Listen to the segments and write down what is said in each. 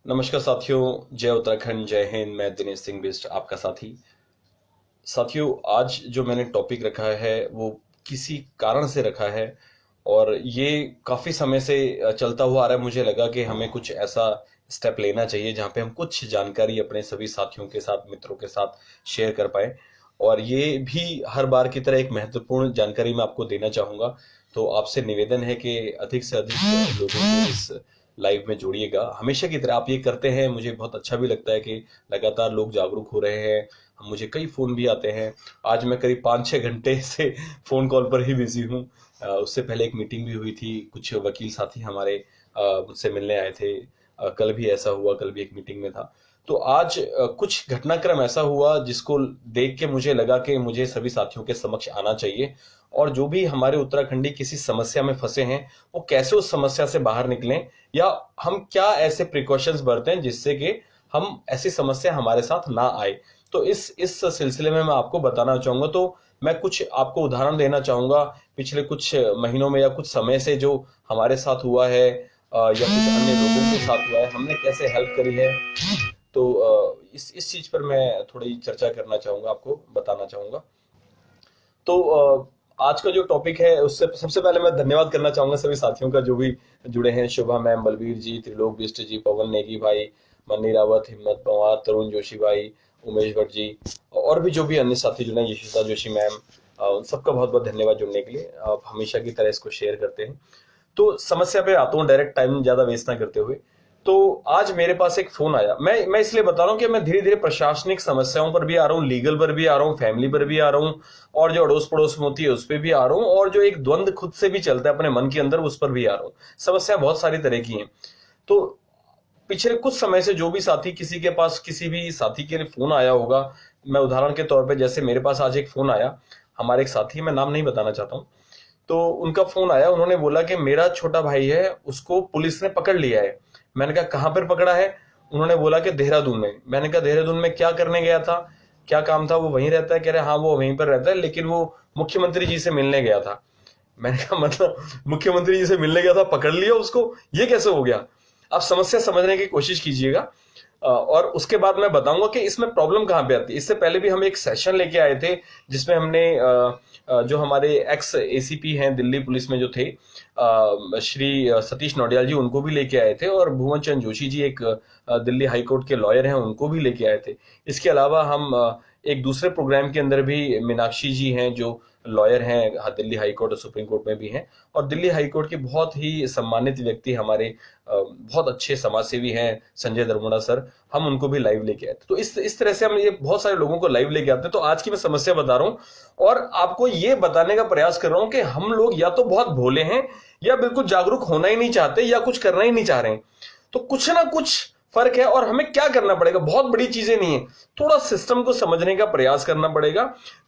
नमस्कार साथियों, जय उत्तराखंड, जय हिंद। मैं दिनेश सिंह बिष्ट, आपका साथी। साथियों, आज जो मैंने टॉपिक रखा है वो किसी कारण से रखा है और ये काफ़ी समय से चलता हुआ आ रहा है। मुझे लगा कि हमें कुछ ऐसा स्टेप लेना चाहिए जहाँ पे हम कुछ जानकारी अपने सभी साथियों के साथ, मित्रों के साथ शेयर कर पाए। और ये भी हर बार की तरह एक महत्वपूर्ण जानकारी मैं आपको देना चाहूँगा। तो आपसे निवेदन है कि अधिक से अधिक लोगों को इस लाइव में जोड़िएगा। हमेशा की तरह आप ये करते हैं, मुझे बहुत अच्छा भी लगता है कि लगातार लोग जागरूक हो रहे हैं। मुझे कई फ़ोन भी आते हैं। आज मैं करीब 5-6 घंटे से फ़ोन कॉल पर ही बिज़ी हूँ। उससे पहले एक मीटिंग भी हुई थी, कुछ वकील साथी हमारे मुझसे मिलने आए थे। कल भी ऐसा हुआ, कल भी एक मीटिंग में था। तो आज कुछ घटनाक्रम ऐसा हुआ जिसको देख के मुझे लगा कि मुझे सभी साथियों के समक्ष आना चाहिए और जो भी हमारे उत्तराखंडी किसी समस्या में फंसे हैं, वो कैसे उस समस्या से बाहर निकलें या हम क्या ऐसे प्रिकॉशंस बरतें जिससे कि हम ऐसी समस्या हमारे साथ ना आए। तो इस सिलसिले में मैं आपको बताना चाहूँगा। तो मैं कुछ आपको उदाहरण देना चाहूँगा पिछले कुछ महीनों में या कुछ समय से जो हमारे साथ हुआ है या कुछ अन्य लोगों के साथ हुआ है, हमने कैसे हेल्प करी है। तो इस चीज़ पर मैं थोड़ी चर्चा करना चाहूँगा, आपको बताना चाहूँगा। तो आज का जो टॉपिक है उससे सबसे पहले मैं धन्यवाद करना चाहूंगा सभी साथियों का जो भी जुड़े हैं। शुभा मैम, बलबीर जी, त्रिलोक बिष्ट जी, पवन नेगी भाई, मन्नी रावत, हिम्मत पवार, तरुण जोशी भाई, उमेश भट्ट जी और भी जो भी अन्य साथी जुड़े हैं, यशिता जोशी मैम, उन सबका बहुत बहुत धन्यवाद जुड़ने के लिए। आप हमेशा की तरह इसको शेयर करते हैं। तो समस्या पे आता हूँ डायरेक्ट, टाइम ज्यादा वेस्ट ना करते हुए। तो आज मेरे पास एक फोन आया। मैं इसलिए बता रहा हूँ कि मैं धीरे धीरे प्रशासनिक समस्याओं पर भी आ रहा हूँ, लीगल पर भी आ रहा हूँ, फैमिली पर भी आ रहा हूँ और जो अड़ोस पड़ोस में होती है उस पर भी आ रहा हूँ और जो एक द्वंद खुद से भी चलता है अपने मन के अंदर उस पर भी आ रहा हूँ। समस्या बहुत सारी तरह की है। तो पिछले कुछ समय से जो भी साथी, किसी के पास किसी भी साथी के लिए फोन आया होगा, मैं उदाहरण के तौर पे जैसे मेरे पास आज एक फोन आया। हमारे एक साथी, मैं नाम नहीं बताना चाहता हूँ, तो उनका फोन आया। उन्होंने बोला कि मेरा छोटा भाई है, उसको पुलिस ने पकड़ लिया है। मैंने कहा कहाँ पर पकड़ा है? उन्होंने बोला कि देहरादून में। मैंने कहा देहरादून में क्या करने गया था, क्या काम था? वो वहीं रहता है? कह रहे हाँ वो वहीं पर रहता है, लेकिन वो मुख्यमंत्री जी से मिलने गया था। मैंने कहा मतलब मुख्यमंत्री जी से मिलने गया था, पकड़ लिया उसको, ये कैसे हो गया? आप समस्या समझने की कोशिश कीजिएगा और उसके बाद मैं बताऊंगा कि इसमें प्रॉब्लम कहाँ पे आती है। इससे पहले भी हम एक सेशन लेके आए थे जिसमें हमने जो हमारे एक्स एसीपी हैं दिल्ली पुलिस में जो थे, श्री सतीश नौडियाल जी, उनको भी लेके आए थे और भुवन चंद जोशी जी, एक दिल्ली हाई कोर्ट के लॉयर हैं, उनको भी लेके आए थे। इसके अलावा हम एक दूसरे प्रोग्राम के अंदर भी मीनाक्षी जी हैं जो लॉयर हैं, दिल्ली हाई कोर्ट और सुप्रीम कोर्ट में भी हैं और दिल्ली हाई कोर्ट के बहुत ही सम्मानित व्यक्ति हमारे बहुत अच्छे समाजसेवी हैं, संजय दरमुड़ा सर, हम उनको भी लाइव लेके आए थे। तो इस तरह से हम ये बहुत सारे लोगों को लाइव लेके आते हैं। तो आज की मैं समस्या बता रहा हूँ और आपको ये बताने का प्रयास कर रहा हूं कि हम लोग या तो बहुत भोले हैं या बिल्कुल जागरूक होना ही नहीं चाहते या कुछ करना ही नहीं चाह रहे हैं। तो कुछ ना कुछ फर्क है और हमें क्या करना पड़ेगा? बहुत बड़ी चीजें नहीं है, थोड़ा सिस्टम को समझने का प्रयास करना पड़ेगा।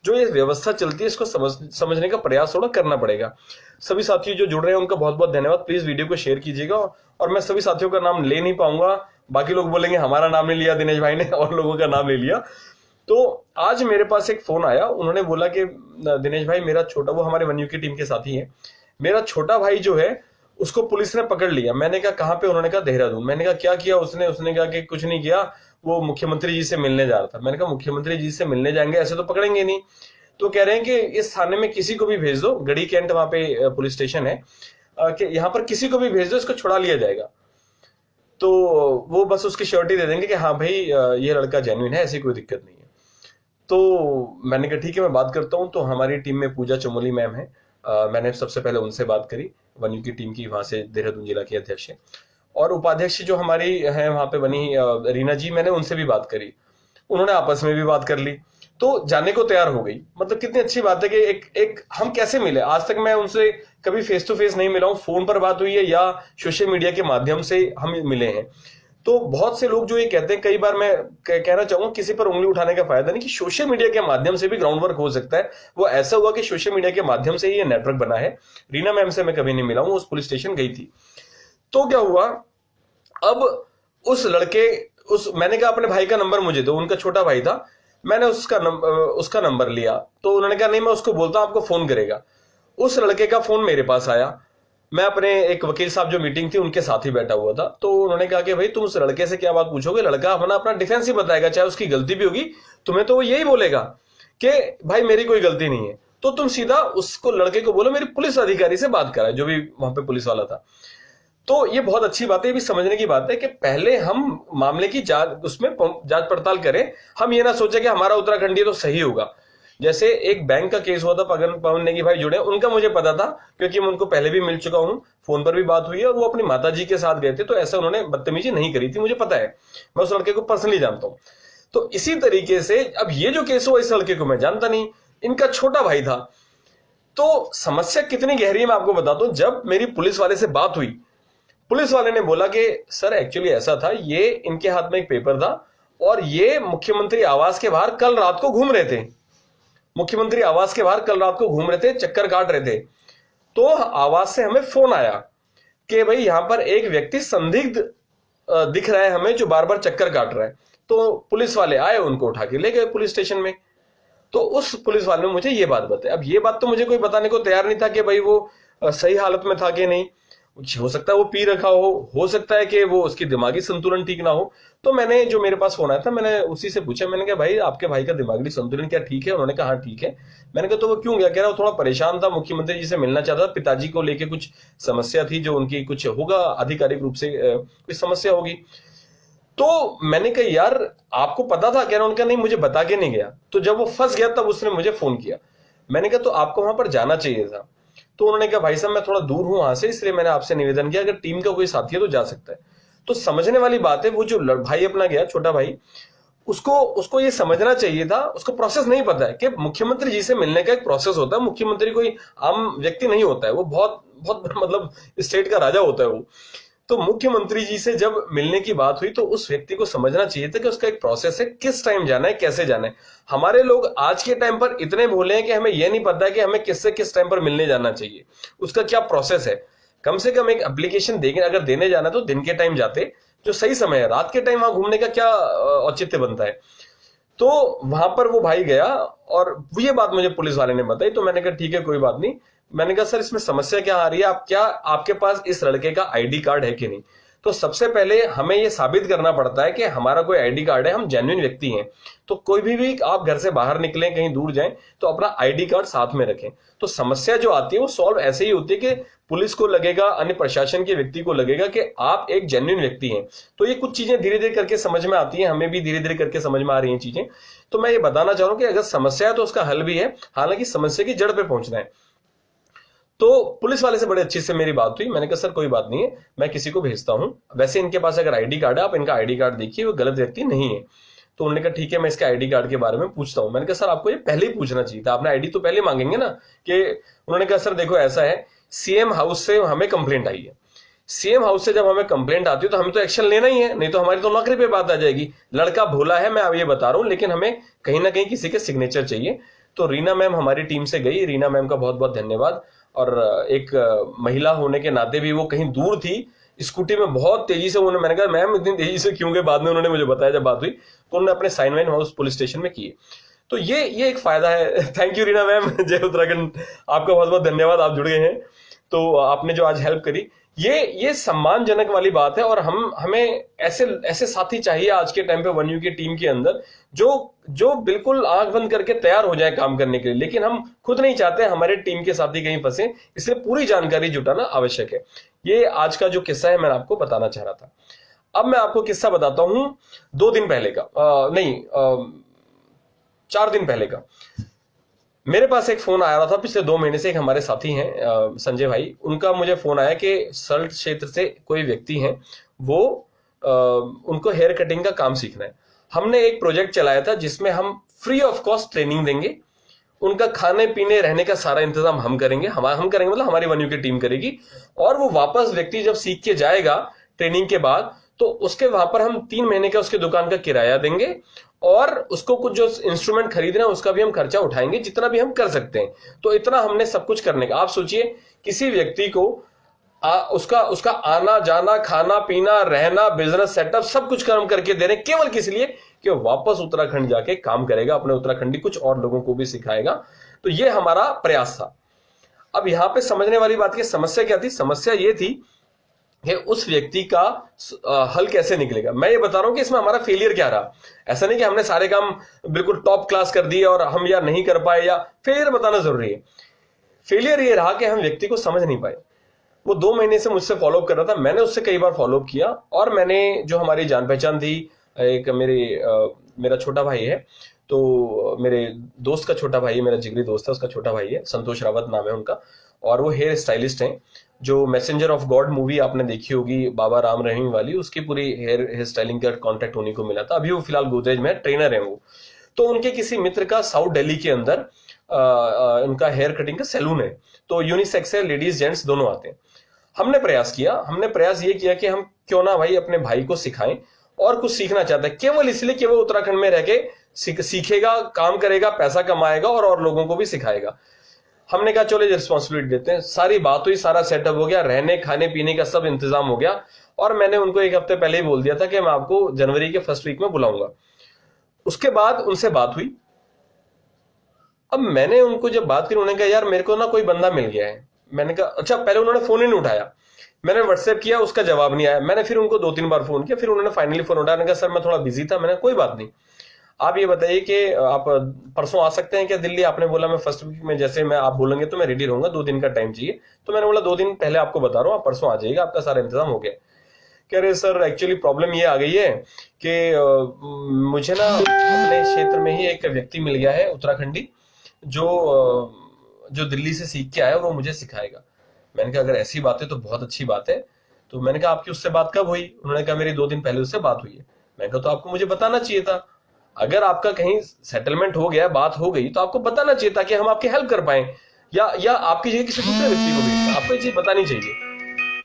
जो ये व्यवस्था चलती है इसको समझने का प्रयास थोड़ा करना पड़ेगा। सभी साथी जो जुड़ रहे हैं उनका बहुत बहुत धन्यवाद। प्लीज वीडियो को शेयर कीजिएगा और मैं सभी साथियों का नाम ले नहीं पाऊंगा, बाकी लोग बोलेंगे हमारा नाम नहीं लिया दिनेश भाई ने और लोगों का नाम ले लिया। तो आज मेरे पास एक फोन आया। उन्होंने बोला कि दिनेश भाई, मेरा छोटा, वो हमारे वनयू की टीम के साथी है, मेरा छोटा भाई जो है उसको पुलिस ने पकड़ लिया। मैंने कहा कहाँ पे? उन्होंने कहा देहरादून। मैंने कहा क्या किया उसने? उसने कहा कि कुछ नहीं किया, वो मुख्यमंत्री जी से मिलने जा रहा था। मैंने कहा मुख्यमंत्री जी से मिलने जाएंगे, ऐसे तो पकड़ेंगे नहीं। तो कह रहे हैं कि इस थाने में किसी को भी भेज दो, गढ़ी कैंट वहां पे पुलिस स्टेशन है, कि यहाँ पर किसी को भी भेज दो, इसको छुड़ा लिया जाएगा। तो वो बस उसकी श्योरिटी दे देंगे कि हाँ भाई ये लड़का जेन्युइन है, ऐसी कोई दिक्कत नहीं है। तो मैंने कहा ठीक है, मैं बात करता हूँ। तो हमारी टीम में पूजा चमोली मैम है, मैंने सबसे पहले उनसे बात करी, वनयू की टीम की, वहां से देहरादून जिला की अध्यक्ष है। और उपाध्यक्ष जो हमारी है वहां पे बनी रीना जी, मैंने उनसे भी बात करी, उन्होंने आपस में भी बात कर ली। तो जाने को तैयार हो गई। मतलब कितनी अच्छी बात है कि एक हम कैसे मिले। आज तक मैं उनसे कभी फेस टू फेस नहीं मिला हूँ, फोन पर बात हुई है या सोशल मीडिया के माध्यम से हम मिले हैं। तो बहुत से लोग जो ये कहते हैं, कई बार मैं कहना चाहूंगा किसी पर उंगली उठाने का फायदा नहीं, कि सोशल मीडिया के माध्यम से भी ग्राउंड वर्क हो सकता है। वो ऐसा हुआ कि सोशल मीडिया के माध्यम से ही ये नेटवर्क बना है। रीना मैम से मैं कभी नहीं मिला हूं, उस पुलिस स्टेशन गई थी। तो क्या हुआ, अब उस लड़के, उस मैंने कहा अपने भाई का नंबर मुझे दो, उनका छोटा भाई था। मैंने उसका नंबर लिया। तो उन्होंने कहा नहीं, मैं उसको बोलता हूं, आपको फोन करेगा। उस लड़के का फोन मेरे पास आया। मैं अपने एक वकील साहब जो मीटिंग थी उनके साथ ही बैठा हुआ था, तो उन्होंने कहा कि भाई तुम उस लड़के से क्या बात पूछोगे, लड़का अपना अपना डिफेंस ही बताएगा, चाहे उसकी गलती भी होगी तुम्हें तो वो यही बोलेगा कि भाई मेरी कोई गलती नहीं है। तो तुम सीधा उसको लड़के को बोलो मेरी पुलिस अधिकारी से बात कराए, जो भी वहां पे पुलिस वाला था। तो ये बहुत अच्छी बात है, ये भी समझने की बात है कि पहले हम मामले की जांच उसमें जांच पड़ताल करें। हम ये ना सोचे कि हमारा उत्तराखंडी तो सही होगा। जैसे एक बैंक का केस हुआ था, पवन नेगी भाई जुड़े, उनका मुझे पता था क्योंकि मैं उनको पहले भी मिल चुका हूं, फोन पर भी बात हुई है, और वो अपनी माताजी के साथ गए थे, तो ऐसा उन्होंने बदतमीजी नहीं करी थी, मुझे पता है, मैं उस लड़के को पर्सनली जानता हूं। तो इसी तरीके से अब ये जो केस हुआ, इस लड़के को मैं जानता नहीं, इनका छोटा भाई था। तो समस्या कितनी गहरी है मैं आपको बताता हूं। जब मेरी पुलिस वाले से बात हुई, पुलिस वाले ने बोला कि सर एक्चुअली ऐसा था, ये इनके हाथ में एक पेपर था और ये मुख्यमंत्री आवास के बाहर कल रात को घूम रहे थे, मुख्यमंत्री आवास के बाहर कल रात को घूम रहे थे, चक्कर काट रहे थे। तो आवास से हमें फोन आया कि भाई यहां पर एक व्यक्ति संदिग्ध दिख रहा है हमें, जो बार बार चक्कर काट रहा है। तो पुलिस वाले आए, उनको उठा के ले गए पुलिस स्टेशन में। तो उस पुलिस वाले ने मुझे ये बात बताई। अब ये बात तो मुझे कोई बताने को तैयार नहीं था कि भाई वो सही हालत में था कि नहीं, हो सकता है वो पी रखा हो सकता है कि वो उसकी दिमागी संतुलन ठीक ना हो। तो मैंने, जो मेरे पास फोन आया था, मैंने उसी से पूछा, मैंने कहा भाई आपके भाई का दिमागी संतुलन क्या ठीक है? उन्होंने कहा हाँ ठीक है। मैंने कहा तो वो क्यों गया? कह रहा वो थोड़ा परेशान था, मुख्यमंत्री जी से मिलना चाहता था, पिताजी को लेके कुछ समस्या थी, जो उनकी कुछ होगा आधिकारिक रूप से कुछ समस्या होगी। तो मैंने कहा यार आपको पता था? कह रहा उनका नहीं, मुझे बता के नहीं गया। तो जब वो फंस गया तब उसने मुझे फोन किया। मैंने कहा तो आपको वहां पर जाना चाहिए था। तो उन्होंने कहा भाई साहब मैं थोड़ा दूर हूं वहां से, इसलिए मैंने आपसे निवेदन किया, अगर टीम का कोई साथी है तो जा सकता है। तो समझने वाली बात है, वो जो भाई अपना गया, छोटा भाई, उसको उसको ये समझना चाहिए था, उसको प्रोसेस नहीं पता है कि मुख्यमंत्री जी से मिलने का एक प्रोसेस होता है। मुख्यमंत्री कोई आम व्यक्ति नहीं होता है, वो बहुत बहुत मतलब स्टेट का राजा होता है वो। तो मुख्यमंत्री जी से जब मिलने की बात हुई तो उस व्यक्ति को समझना चाहिए था कि उसका एक प्रोसेस है, किस टाइम जाना है, कैसे जाना है। हमारे लोग आज के टाइम पर इतने भोले हैं कि हमें यह नहीं पता है कि हमें किससे किस टाइम पर मिलने जाना चाहिए, उसका क्या प्रोसेस है। कम से कम एक एप्लीकेशन देंगे, अगर देने जाना तो दिन के टाइम जाते, जो सही समय है। रात के टाइम वहां घूमने का क्या औचित्य बनता है? तो वहां पर वो भाई गया और ये बात मुझे पुलिस वाले ने बताई। तो मैंने कहा ठीक है कोई बात नहीं। मैंने कहा सर इसमें समस्या क्या आ रही है, आप क्या आपके पास इस लड़के का आईडी कार्ड है कि नहीं? तो सबसे पहले हमें यह साबित करना पड़ता है कि हमारा कोई आईडी कार्ड है, हम जेन्युइन व्यक्ति हैं। तो कोई भी आप घर से बाहर निकलें, कहीं दूर जाएं, तो अपना आईडी कार्ड साथ में रखें। तो समस्या जो आती है वो सॉल्व ऐसे ही होती है कि पुलिस को लगेगा, अन्य प्रशासन के व्यक्ति को लगेगा कि आप एक जेन्युइन व्यक्ति हैं। तो ये कुछ चीजें धीरे धीरे करके समझ में आती हैं, हमें भी धीरे धीरे करके समझ में आ रही हैं चीजें। तो मैं ये बताना चाह रहा हूं कि अगर समस्या है तो उसका हल भी है, हालांकि समस्या की जड़ पे पहुंचना है। तो पुलिस वाले से बड़े अच्छे से मेरी बात हुई। मैंने कहा सर कोई बात नहीं है, मैं किसी को भेजता हूं, वैसे इनके पास अगर आईडी कार्ड है, आप इनका आईडी कार्ड देखिए, वो गलत व्यक्ति नहीं है। तो उन्होंने कहा ठीक है, मैं इसके आईडी कार्ड के बारे में पूछता हूं। मैंने कहा सर आपको ये पहले ही पूछना चाहिए था, आपने आईडी तो पहले मांगेंगे ना। कि उन्होंने कहा सर देखो ऐसा है, सीएम हाउस से हमें कंप्लेंट आई है, सीएम हाउस से जब हमें कंप्लेंट आती है तो हमें तो एक्शन लेना ही है, नहीं तो हमारी तो नौकरी पे बात आ जाएगी। लड़का भोला है, मैं अब ये बता रहा हूं, लेकिन हमें कहीं ना कहीं किसी के सिग्नेचर चाहिए। तो रीना मैम हमारी टीम से गई, रीना मैम का बहुत बहुत धन्यवाद। और एक महिला होने के नाते भी वो कहीं दूर थी, स्कूटी में बहुत तेजी से उन्होंने, मैंने कहा मैम इतनी तेजी से क्यों गए, बाद में उन्होंने मुझे बताया जब बात हुई, तो उन्होंने अपने साइन वाइन हाउस पुलिस स्टेशन में किए। तो ये एक फायदा है। थैंक यू रीना मैम, जय उत्तराखंड, आपका बहुत बहुत धन्यवाद, आप जुड़ गए हैं। तो आपने जो आज हेल्प करी, ये सम्मानजनक वाली बात है। और हमें ऐसे ऐसे साथी चाहिए आज के टाइम पे वनयू की टीम के अंदर, जो बिल्कुल आंख बंद करके तैयार हो जाए काम करने के लिए। लेकिन हम खुद नहीं चाहते हमारे टीम के साथी कहीं फंसे, इसलिए पूरी जानकारी जुटाना आवश्यक है। ये आज का जो किस्सा है मैंने आपको बताना चाह रहा था। अब मैं आपको किस्सा बताता हूं 2 दिन पहले का, 4 दिन पहले का। मेरे पास एक फोन आया रहा था पिछले 2 महीने से, एक हमारे साथी हैं संजय भाई, उनका मुझे फोन आया कि सल्ट क्षेत्र से कोई व्यक्ति हैं, वो उनको हेयर कटिंग का काम सीखना है। हमने एक प्रोजेक्ट चलाया था जिसमें हम फ्री ऑफ कॉस्ट ट्रेनिंग देंगे, उनका खाने पीने रहने का सारा इंतजाम हम करेंगे, हम करेंगे मतलब हमारी वनयू की टीम करेगी। और वो वापस व्यक्ति जब सीख के जाएगा ट्रेनिंग के बाद, तो उसके वहां पर हम 3 महीने का उसके दुकान का किराया देंगे, और उसको कुछ जो इंस्ट्रूमेंट खरीदना है उसका भी हम खर्चा उठाएंगे, जितना भी हम कर सकते हैं। तो इतना हमने सब कुछ करने का। आप सोचिए किसी व्यक्ति को उसका आना जाना, खाना पीना, रहना, बिजनेस सेटअप, सब कुछ काम करके दे रहे हैं, केवल किस लिए कि वापस उत्तराखंड जाके काम करेगा, अपने उत्तराखंडी कुछ और लोगों को भी सिखाएगा। तो ये हमारा प्रयास था। अब यहां पे समझने वाली बात की समस्या क्या थी, समस्या ये थी कि उस व्यक्ति का हल कैसे निकलेगा। मैं ये बता रहा हूं कि इसमें हमारा फेलियर क्या रहा। ऐसा नहीं कि हमने सारे काम बिल्कुल टॉप क्लास कर दिए और हम या नहीं कर पाए, या फेलियर बताना जरूरी है। फेलियर ये रहा कि हम व्यक्ति को समझ नहीं पाए। वो 2 महीने से मुझसे फॉलोअप कर रहा था, मैंने उससे कई बार फॉलोअप किया, और मैंने जो हमारी जान पहचान थी, एक मेरा छोटा भाई है, तो मेरे दोस्त का छोटा भाई है, मेरा जिगरी दोस्त है, उसका छोटा भाई है, संतोष रावत नाम है उनका, और वो हेयर स्टाइलिस्ट हैं। जो मैसेंजर ऑफ गॉड मूवी आपने देखी होगी बाबा राम रहीम वाली, उसकी पूरी हेयर स्टाइलिंग का कॉन्ट्रैक्ट उन्हीं को मिला था। अभी वो फिलहाल गोदरेज में ट्रेनर है वो। तो उनके किसी मित्र का साउथ दिल्ली के अंदर उनका हेयर कटिंग का सैलून है, तो यूनिसेक्स है, लेडीज जेंट्स दोनों आते हैं। हमने प्रयास ये किया कि हम क्यों ना भाई अपने भाई को सिखाएं, और कुछ सीखना चाहता है केवल इसलिए कि वो उत्तराखंड में रह के सीखेगा, काम करेगा, पैसा कमाएगा और लोगों को भी सिखाएगा। हमने कहा चलो रिस्पॉन्सिबिलिटी देते हैं। सारी बात हुई, सारा सेटअप हो गया, रहने खाने पीने का सब इंतजाम हो गया, और मैंने उनको 1 हफ्ते पहले ही बोल दिया था कि मैं आपको जनवरी के फर्स्ट वीक में बुलाऊंगा। उसके बाद उनसे बात हुई। अब मैंने उनको जब बात की, उन्होंने कहा यार मेरे को ना कोई बंदा मिल गया है। मैंने कहा अच्छा। पहले उन्होंने फोन ही नहीं उठाया, मैंने व्हाट्सएप किया, उसका जवाब नहीं आया। मैंने फिर उनको 2-3 बार फोन किया, फिर उन्होंने फाइनली फोन उठाया। मैंने कहा सर मैं थोड़ा बिजी था। मैंने कोई बात नहीं, आप ये बताइए कि आप परसों आ सकते हैं क्या दिल्ली? आपने बोला मैं फर्स्ट वीक में, जैसे मैं आप बोलेंगे तो मैं रेडी रहूंगा, 2 दिन का टाइम चाहिए। तो मैंने बोला 2 दिन पहले आपको बता रहा हूँ, आप परसों आ जाइएगा, आपका सारा इंतजाम हो गया। कह रहे सर एक्चुअली प्रॉब्लम ये आ गई है कि मुझे ना अपने क्षेत्र में ही एक व्यक्ति मिल गया है उत्तराखंडी, जो दिल्ली से सीख के आया और वो मुझे सिखाएगा। मैंने कहा अगर ऐसी बात है तो बहुत अच्छी बात है। तो मैंने कहा आपकी उससे बात कब हुई? उन्होंने कहा मेरी 2 दिन पहले उससे बात हुई है। मैंने कहा तो आपको मुझे बताना चाहिए था। अगर आपका कहीं सेटलमेंट हो गया, बात हो गई, तो आपको बताना चाहिए था कि हम आपकी हेल्प कर पाए, या आपकी जगह किसी दूसरे व्यक्ति को भेजना, आपको ये चीज बतानी चाहिए।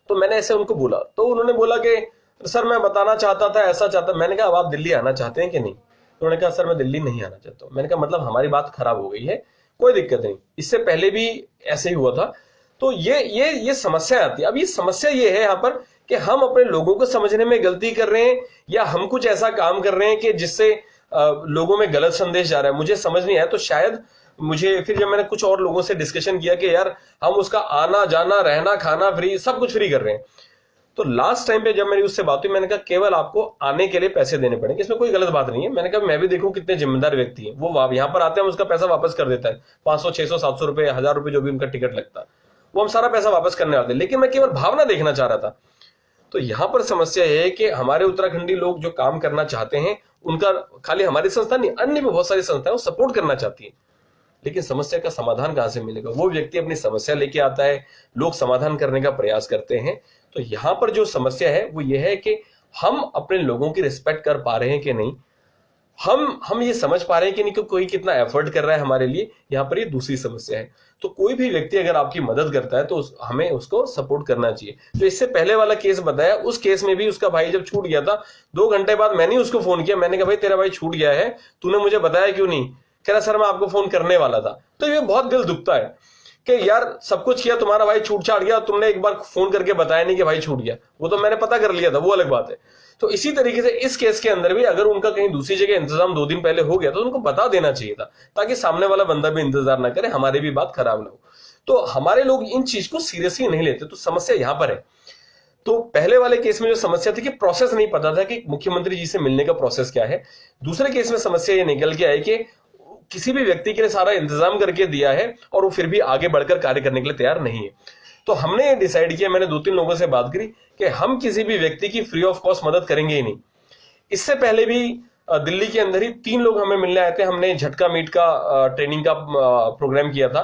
तो मैंने ऐसे उनको बोला, तो उन्होंने बोला कि सर मैं बताना चाहता था, ऐसा चाहता। मैंने कहा अब आप दिल्ली आना चाहते हैं कि नहीं? उन्होंने कहा सर मैं दिल्ली नहीं आना चाहता हूं। मैंने कहा मतलब हमारी बात खराब हो गई है, कोई दिक्कत नहीं, इससे पहले भी ऐसे ही हुआ था। तो ये समस्या आती है। अब ये समस्या ये है यहाँ पर कि हम अपने लोगों को समझने में गलती कर रहे हैं, या हम कुछ ऐसा काम कर रहे हैं कि जिससे लोगों में गलत संदेश जा रहा है, मुझे समझ नहीं आया। तो शायद मुझे फिर जब मैंने कुछ और लोगों से डिस्कशन किया कि यार हम उसका आना जाना रहना खाना फ्री, सब कुछ फ्री कर रहे हैं। तो लास्ट टाइम पे जब मेरी उससे बात हुई, मैंने कहा केवल आपको आने के लिए पैसे देने पड़ेंगे, इसमें कोई गलत बात नहीं है। मैंने कहा मैं भी देखूं कितने जिम्मेदार व्यक्ति हैं, वो यहाँ पर आते हैं, उसका पैसा वापस कर देता है, 500 600 700 रुपए 1000 रुपए जो भी उनका टिकट लगता है, वो हम सारा पैसा वापस करने वाले थे। लेकिन मैं केवल भावना देखना चाह रहा था। तो यहां पर समस्या यह है कि हमारे उत्तराखंडी लोग जो काम करना चाहते हैं, उनका खाली हमारी संस्था नहीं, अन्य भी बहुत सारी संस्थाएं सपोर्ट करना चाहती है, लेकिन समस्या का समाधान कहां से मिलेगा? वो व्यक्ति अपनी समस्या लेके आता है, लोग समाधान करने का प्रयास करते हैं। तो यहां पर जो समस्या है वो ये है कि हम अपने लोगों की रिस्पेक्ट कर पा रहे हैं कि नहीं, हम ये समझ पा रहे हैं कि नहीं कि कोई कितना एफर्ट कर रहा है हमारे लिए। यहां पर ये दूसरी समस्या है। तो कोई भी व्यक्ति अगर आपकी मदद करता है तो हमें उसको सपोर्ट करना चाहिए। जो इससे पहले वाला केस बताया, उस केस में भी उसका भाई जब छूट गया था, 2 घंटे बाद मैंने उसको फोन किया। मैंने कहा भाई तेरा भाई छूट गया है, तूने मुझे बताया क्यों नहीं? कह रहा सर मैं आपको फोन करने वाला था। तो ये बहुत दिल दुखता है कि यार सब कुछ किया, तुम्हारा भाई छूट छाट गया, तुमने एक बार फोन करके बताया नहीं कि भाई छूट गया। वो तो मैंने पता कर लिया था, वो अलग बात है। तो इसी तरीके से इस केस के अंदर भी अगर उनका कहीं दूसरी जगह इंतजाम 2 दिन पहले हो गया तो उनको बता देना चाहिए था, ताकि सामने वाला बंदा भी इंतजार ना करे, हमारी भी बात खराब ना हो। तो हमारे लोग इन चीज को सीरियसली नहीं लेते। तो समस्या यहां पर है। तो पहले वाले केस में जो समस्या थी कि प्रोसेस नहीं पता था कि मुख्यमंत्री जी से मिलने का प्रोसेस क्या है। दूसरे केस में समस्या ये निकल के आई कि किसी भी व्यक्ति के लिए सारा इंतजाम करके दिया है और वो फिर भी आगे बढ़कर कार्य करने के लिए तैयार नहीं है। तो हमने डिसाइड किया, मैंने 2-3 लोगों से बात करी कि हम किसी भी व्यक्ति की फ्री ऑफ कॉस्ट मदद करेंगे ही नहीं। इससे पहले भी दिल्ली के अंदर ही 3 लोग हमें मिलने आए थे। हमने झटका मीट का ट्रेनिंग का प्रोग्राम किया था,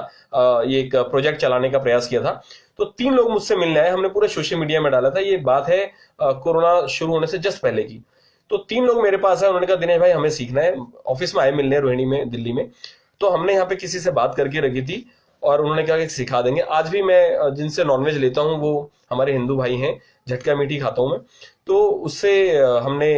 ये एक प्रोजेक्ट चलाने का प्रयास किया था। तो 3 लोग मुझसे मिलने आए, हमने पूरे सोशल मीडिया में डाला था। ये बात है कोरोना शुरू होने से जस्ट पहले की। तो 3 लोग मेरे पास आए, उन्होंने कहा दिनेश भाई हमें सीखना है। ऑफिस में आए मिलने रोहिणी में, दिल्ली में। तो हमने यहाँ पे किसी से बात करके रखी थी और उन्होंने कहा कि सिखा देंगे। आज भी मैं जिनसे नॉनवेज लेता हूँ वो हमारे हिंदू भाई हैं, झटका मीट ही खाता हूँ मैं। तो उससे हमने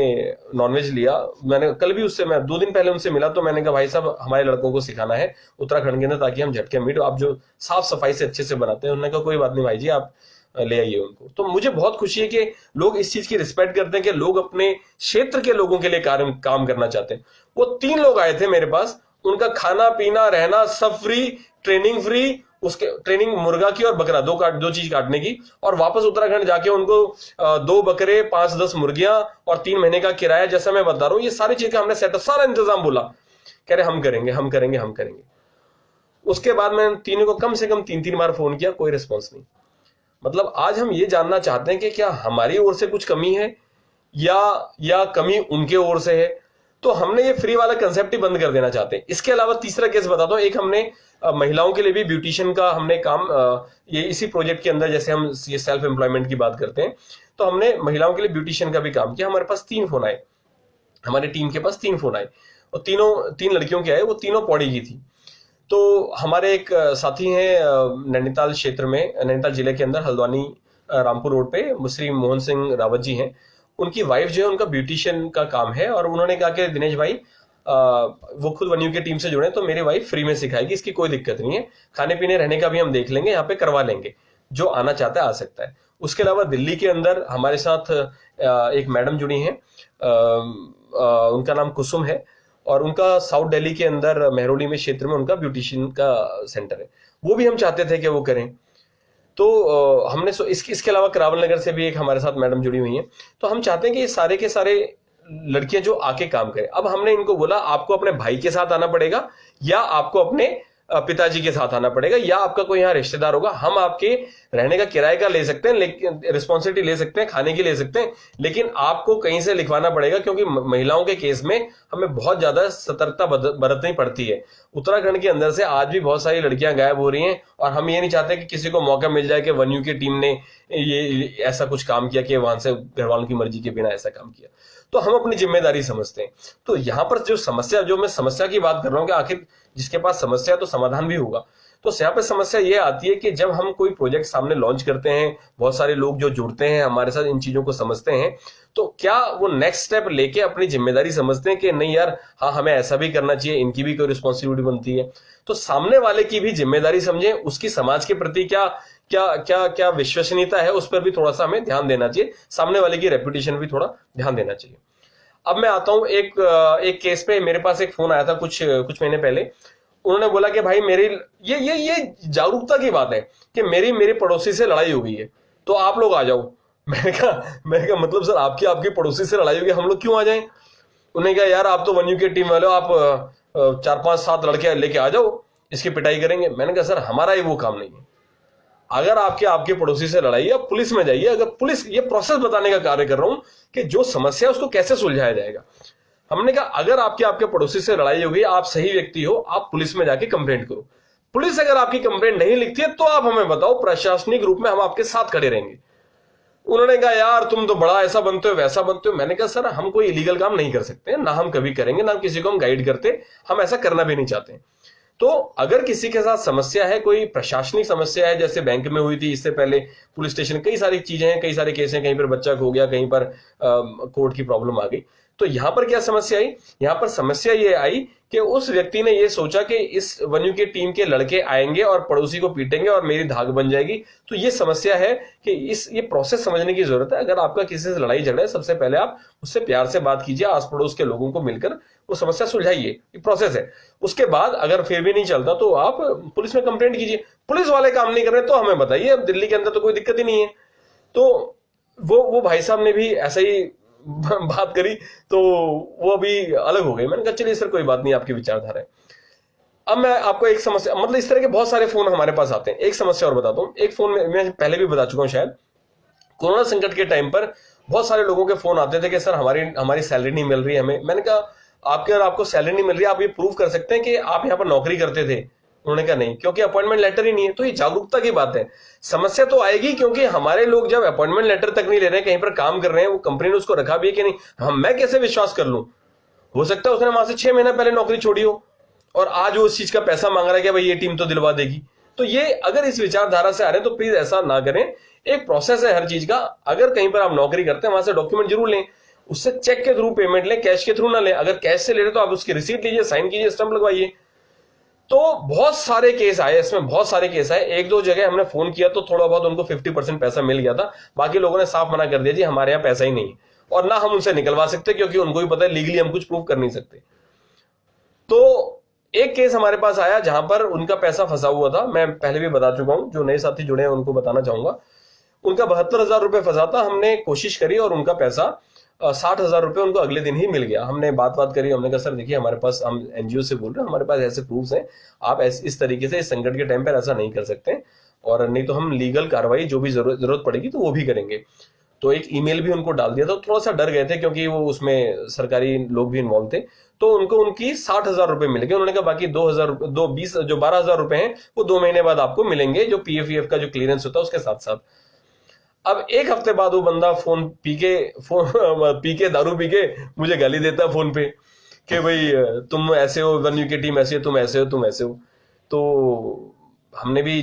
नॉनवेज लिया। मैंने कल भी उससे, मैं 2 दिन पहले उनसे मिला, तो मैंने कहा भाई साहब हमारे लड़कों को सिखाना है उत्तराखंड के अंदर, ताकि हम झटका मीट आप जो साफ सफाई से अच्छे से बनाते हैं। उन्होंने कहा कोई बात नहीं भाई जी, आप ले आइए उनको। तो मुझे बहुत खुशी है कि लोग इस चीज की रिस्पेक्ट करते हैं कि लोग अपने क्षेत्र के लोगों के लिए काम करना चाहते हैं। वो 3 लोग आए थे मेरे पास, उनका खाना पीना रहना सब फ्री, ट्रेनिंग फ्री, उसके ट्रेनिंग मुर्गा की और बकरा दो चीज काटने की, और वापस उत्तराखंड जाके उनको 2 बकरे, 5-10 मुर्गियां और 3 महीने का किराया, जैसा मैं बता रहा हूं, ये सारी चीज का हमने सेटअप, सारा इंतजाम बोला, कह रहे हम करेंगे हम करेंगे हम करेंगे। उसके बाद मैंने तीनों को कम से कम 3-3 बार फोन किया, कोई रिस्पॉन्स नहीं। मतलब आज हम ये जानना चाहते हैं कि क्या हमारी ओर से कुछ कमी है या कमी उनके ओर से है। तो हमने ये फ्री वाला कंसेप्ट ही बंद कर देना चाहते हैं। इसके अलावा तीसरा केस बताता हूं। एक हमने महिलाओं के लिए भी ब्यूटिशियन का हमने काम, ये इसी प्रोजेक्ट के अंदर, जैसे हम ये सेल्फ एम्प्लॉयमेंट की बात करते हैं, तो हमने महिलाओं के लिए ब्यूटिशियन का भी काम किया। हमारे पास 3 फोन आए, हमारी टीम के पास 3 फोन आए, और 3 लड़कियों के आए, वो तीनों पौड़ी की थी। तो हमारे एक साथी हैं नैनीताल क्षेत्र में, नैनीताल जिले के अंदर हल्द्वानी रामपुर रोड पे श्री मोहन सिंह रावत जी हैं। उनकी वाइफ जो है, उनका ब्यूटिशियन का काम है, और उन्होंने कहा कि दिनेश भाई, वो खुद वन्यू की टीम से जुड़े, तो मेरी वाइफ फ्री में सिखाएगी, इसकी कोई दिक्कत नहीं है, खाने पीने रहने का भी हम देख लेंगे, यहाँ पे करवा लेंगे, जो आना चाहता है आ सकता है। उसके अलावा दिल्ली के अंदर हमारे साथ एक मैडम जुड़ी हैं, उनका नाम कुसुम है, और उनका साउथ दिल्ली के अंदर मेहरौली में क्षेत्र में उनका ब्यूटिशियन का सेंटर है, वो भी हम चाहते थे कि वो करें। तो हमने इसके अलावा करावल नगर से भी एक हमारे साथ मैडम जुड़ी हुई हैं। तो हम चाहते हैं कि ये सारे के सारे लड़कियां जो आके काम करें। अब हमने इनको बोला आपको अपने भाई के साथ आना पड़ेगा, या आपको अपने पिताजी के साथ आना पड़ेगा, या आपका कोई यहाँ रिश्तेदार होगा। हम आपके रहने का किराए का ले सकते हैं, लेकिन रिस्पॉन्सिबिलिटी ले सकते हैं, खाने की ले सकते हैं, लेकिन आपको कहीं से लिखवाना पड़ेगा, क्योंकि महिलाओं के केस में हमें बहुत ज्यादा सतर्कता बरतनी पड़ती है। उत्तराखंड के अंदर से आज भी बहुत सारी लड़कियां गायब हो रही हैं, और हम ये नहीं चाहते कि किसी को मौका मिल जाए कि वन्यू की टीम ने ये ऐसा कुछ काम किया कि वहां से घर वालों की मर्जी के बिना ऐसा काम किया। तो हम अपनी जिम्मेदारी समझते हैं। तो यहाँ पर जो मैं समस्या की बात कर रहा हूँ कि आखिर जिसके पास समस्या है तो समाधान भी होगा। तो यहाँ पे समस्या ये आती है कि जब हम कोई प्रोजेक्ट सामने लॉन्च करते हैं, बहुत सारे लोग जो जुड़ते हैं हमारे साथ, इन चीजों को समझते हैं, तो क्या वो नेक्स्ट स्टेप लेके अपनी जिम्मेदारी समझते हैं कि नहीं यार, हाँ हमें ऐसा भी करना चाहिए, इनकी भी कोई रिस्पॉन्सिबिलिटी बनती है। तो सामने वाले की भी जिम्मेदारी समझें, उसकी समाज के प्रति क्या क्या क्या क्या विश्वसनीयता है, उस पर भी थोड़ा सा हमें ध्यान देना चाहिए, सामने वाले की रेपुटेशन भी थोड़ा ध्यान देना चाहिए। अब मैं आता हूं एक केस पे। मेरे पास एक फोन आया था कुछ महीने पहले। उन्होंने बोला कि भाई मेरी ये जागरूकता की बात है कि मेरी पड़ोसी से लड़ाई हो गई है, तो आप लोग आ जाओ। मैंने कहा मतलब सर आपकी पड़ोसी से लड़ाई हो गई, हम लोग क्यों आ जाएं? उन्होंने कहा यार आप तो वन्यू की टीम वाले हो, आप 4-5-7 लड़के लेके आ जाओ, इसकी पिटाई करेंगे। मैंने कहा सर हमारा ही वो काम नहीं है। अगर आपके पड़ोसी से लड़ाई है, पुलिस में जाइए। अगर पुलिस, ये प्रोसेस बताने का कार्य कर रहा हूं कि जो समस्या है उसको कैसे सुलझाया जाएगा। हमने कहा अगर आपके पड़ोसी से लड़ाई हो गई, आप सही व्यक्ति हो, आप पुलिस में जाके कंप्लेंट करो। पुलिस अगर आपकी कंप्लेंट नहीं लिखती है तो आप हमें बताओ, प्रशासनिक रूप में हम आपके साथ खड़े रहेंगे। उन्होंने कहा यार तुम तो बड़ा ऐसा बनते हो वैसा बनते हो। मैंने कहा सर हम कोई इलीगल काम नहीं कर सकते, ना हम कभी करेंगे, ना किसी को हम गाइड करते, हम ऐसा करना भी नहीं चाहते। तो अगर किसी के साथ समस्या है, कोई प्रशासनिक समस्या है, जैसे बैंक में हुई थी इससे पहले, पुलिस स्टेशन, कई सारी चीजें हैं, कई सारे केस हैं, कहीं पर बच्चा खो गया, कहीं पर कोर्ट की प्रॉब्लम आ गई। तो यहां पर क्या समस्या आई? यहां पर समस्या ये आई कि उस व्यक्ति ने ये सोचा कि इस वन्यू की टीम के लड़के आएंगे और पड़ोसी को पीटेंगे और मेरी धाक बन जाएगी। तो ये समस्या है कि ये प्रोसेस समझने की जरूरत है। अगर आपका किसी से लड़ाई झगड़ा है, सबसे पहले आप उससे प्यार से बात कीजिए, आस पड़ोस के लोगों को मिलकर वो समस्या सुलझाइए, ये प्रोसेस है। उसके बाद अगर फिर भी नहीं चलता तो आप पुलिस में कंप्लेंट कीजिए। पुलिस वाले काम नहीं कर रहे तो हमें बताइए, अब दिल्ली के अंदर तो कोई दिक्कत ही नहीं है। तो वो भाई साहब ने भी ऐसा ही बात करी, तो वो अभी अलग हो गए। मैंने कहा चलिए सर कोई बात नहीं, आपकी विचारधारा है। अब मैं आपको एक समस्या, मतलब इस तरह के बहुत सारे फोन हमारे पास आते हैं। एक समस्या और बताता हूं। एक फोन में मैं पहले भी बता चुका हूं शायद, कोरोना संकट के टाइम पर बहुत सारे लोगों के फोन आते थे कि सर हमारी सैलरी नहीं मिल रही है हमें। मैंने कहा आपको सैलरी नहीं मिल रही है, आप ये प्रूव कर सकते हैं कि आप यहाँ पर नौकरी करते थे? उन्होंने कहा नहीं, क्योंकि अपॉइंटमेंट लेटर ही नहीं है। तो ये जागरूकता की बात है। समस्या तो आएगी क्योंकि हमारे लोग जब अपॉइंटमेंट लेटर तक नहीं ले रहे हैं, कहीं पर काम कर रहे हैं, वो कंपनी ने उसको रखा भी है कि नहीं, मैं कैसे विश्वास कर लूं? हो सकता है उसने वहां से 6 महीना पहले नौकरी छोड़ी हो और आज वो उस चीज का पैसा मांग रहा है कि भाई ये टीम तो दिलवा देगी। तो ये अगर इस विचारधारा से आ रहे हैं तो प्लीज ऐसा ना करें। एक प्रोसेस है हर चीज का। अगर कहीं पर आप नौकरी करते हैं, वहां से डॉक्यूमेंट जरूर लें, उससे चेक के थ्रू पेमेंट लें, कैश के थ्रू ना लें। अगर कैश से ले रहे तो आप उसकी रिसीट लीजिए, साइन कीजिए, स्टंप लगवाइए। तो बहुत सारे केस आए इसमें, बहुत सारे केस आए। 1-2 जगह हमने फोन किया तो थोड़ा बहुत उनको 50% पैसा मिल गया था। बाकी लोगों ने साफ मना कर दिया जी हमारे यहाँ पैसा ही नहीं है, और ना हम उनसे निकलवा सकते क्योंकि उनको भी पता है लीगली हम कुछ प्रूव कर नहीं सकते। तो एक केस हमारे पास आया जहां पर उनका पैसा फंसा हुआ था, मैं पहले भी बता चुका हूं, जो नए साथी जुड़े हैं उनको बताना चाहूंगा। उनका 72,000 रुपए फंसा था। हमने कोशिश करी और उनका पैसा 60,000 रुपए उनको अगले दिन ही मिल गया। हमने बात करी, हमने कहा सर देखिए हमारे पास, हम एनजीओ से बोल रहे हैं, हमारे पास ऐसे प्रूफ्स हैं, आप इस तरीके से इस संकट के टाइम पर ऐसा नहीं कर सकते, और नहीं तो हम लीगल कार्रवाई जो भी जरूरत पड़ेगी तो वो भी करेंगे। तो एक ईमेल भी उनको डाल दिया था। थोड़ा सा डर गए थे क्योंकि वो उसमें सरकारी लोग भी इन्वॉल्व थे, तो उनको उनकी 60,000 रुपए मिल गए। उन्होंने कहा बाकी 20 जो 12,000 रुपए हैं वो 2 महीने बाद आपको मिलेंगे, जो पीएफ का जो क्लियरेंस होता है उसके साथ साथ। अब एक हफ्ते बाद वो बंदा पी के दारू पी के मुझे गाली देता है फोन पे कि भाई तुम ऐसे हो, वन यू की टीम ऐसी है, तुम ऐसे हो, तुम ऐसे हो। तो हमें भी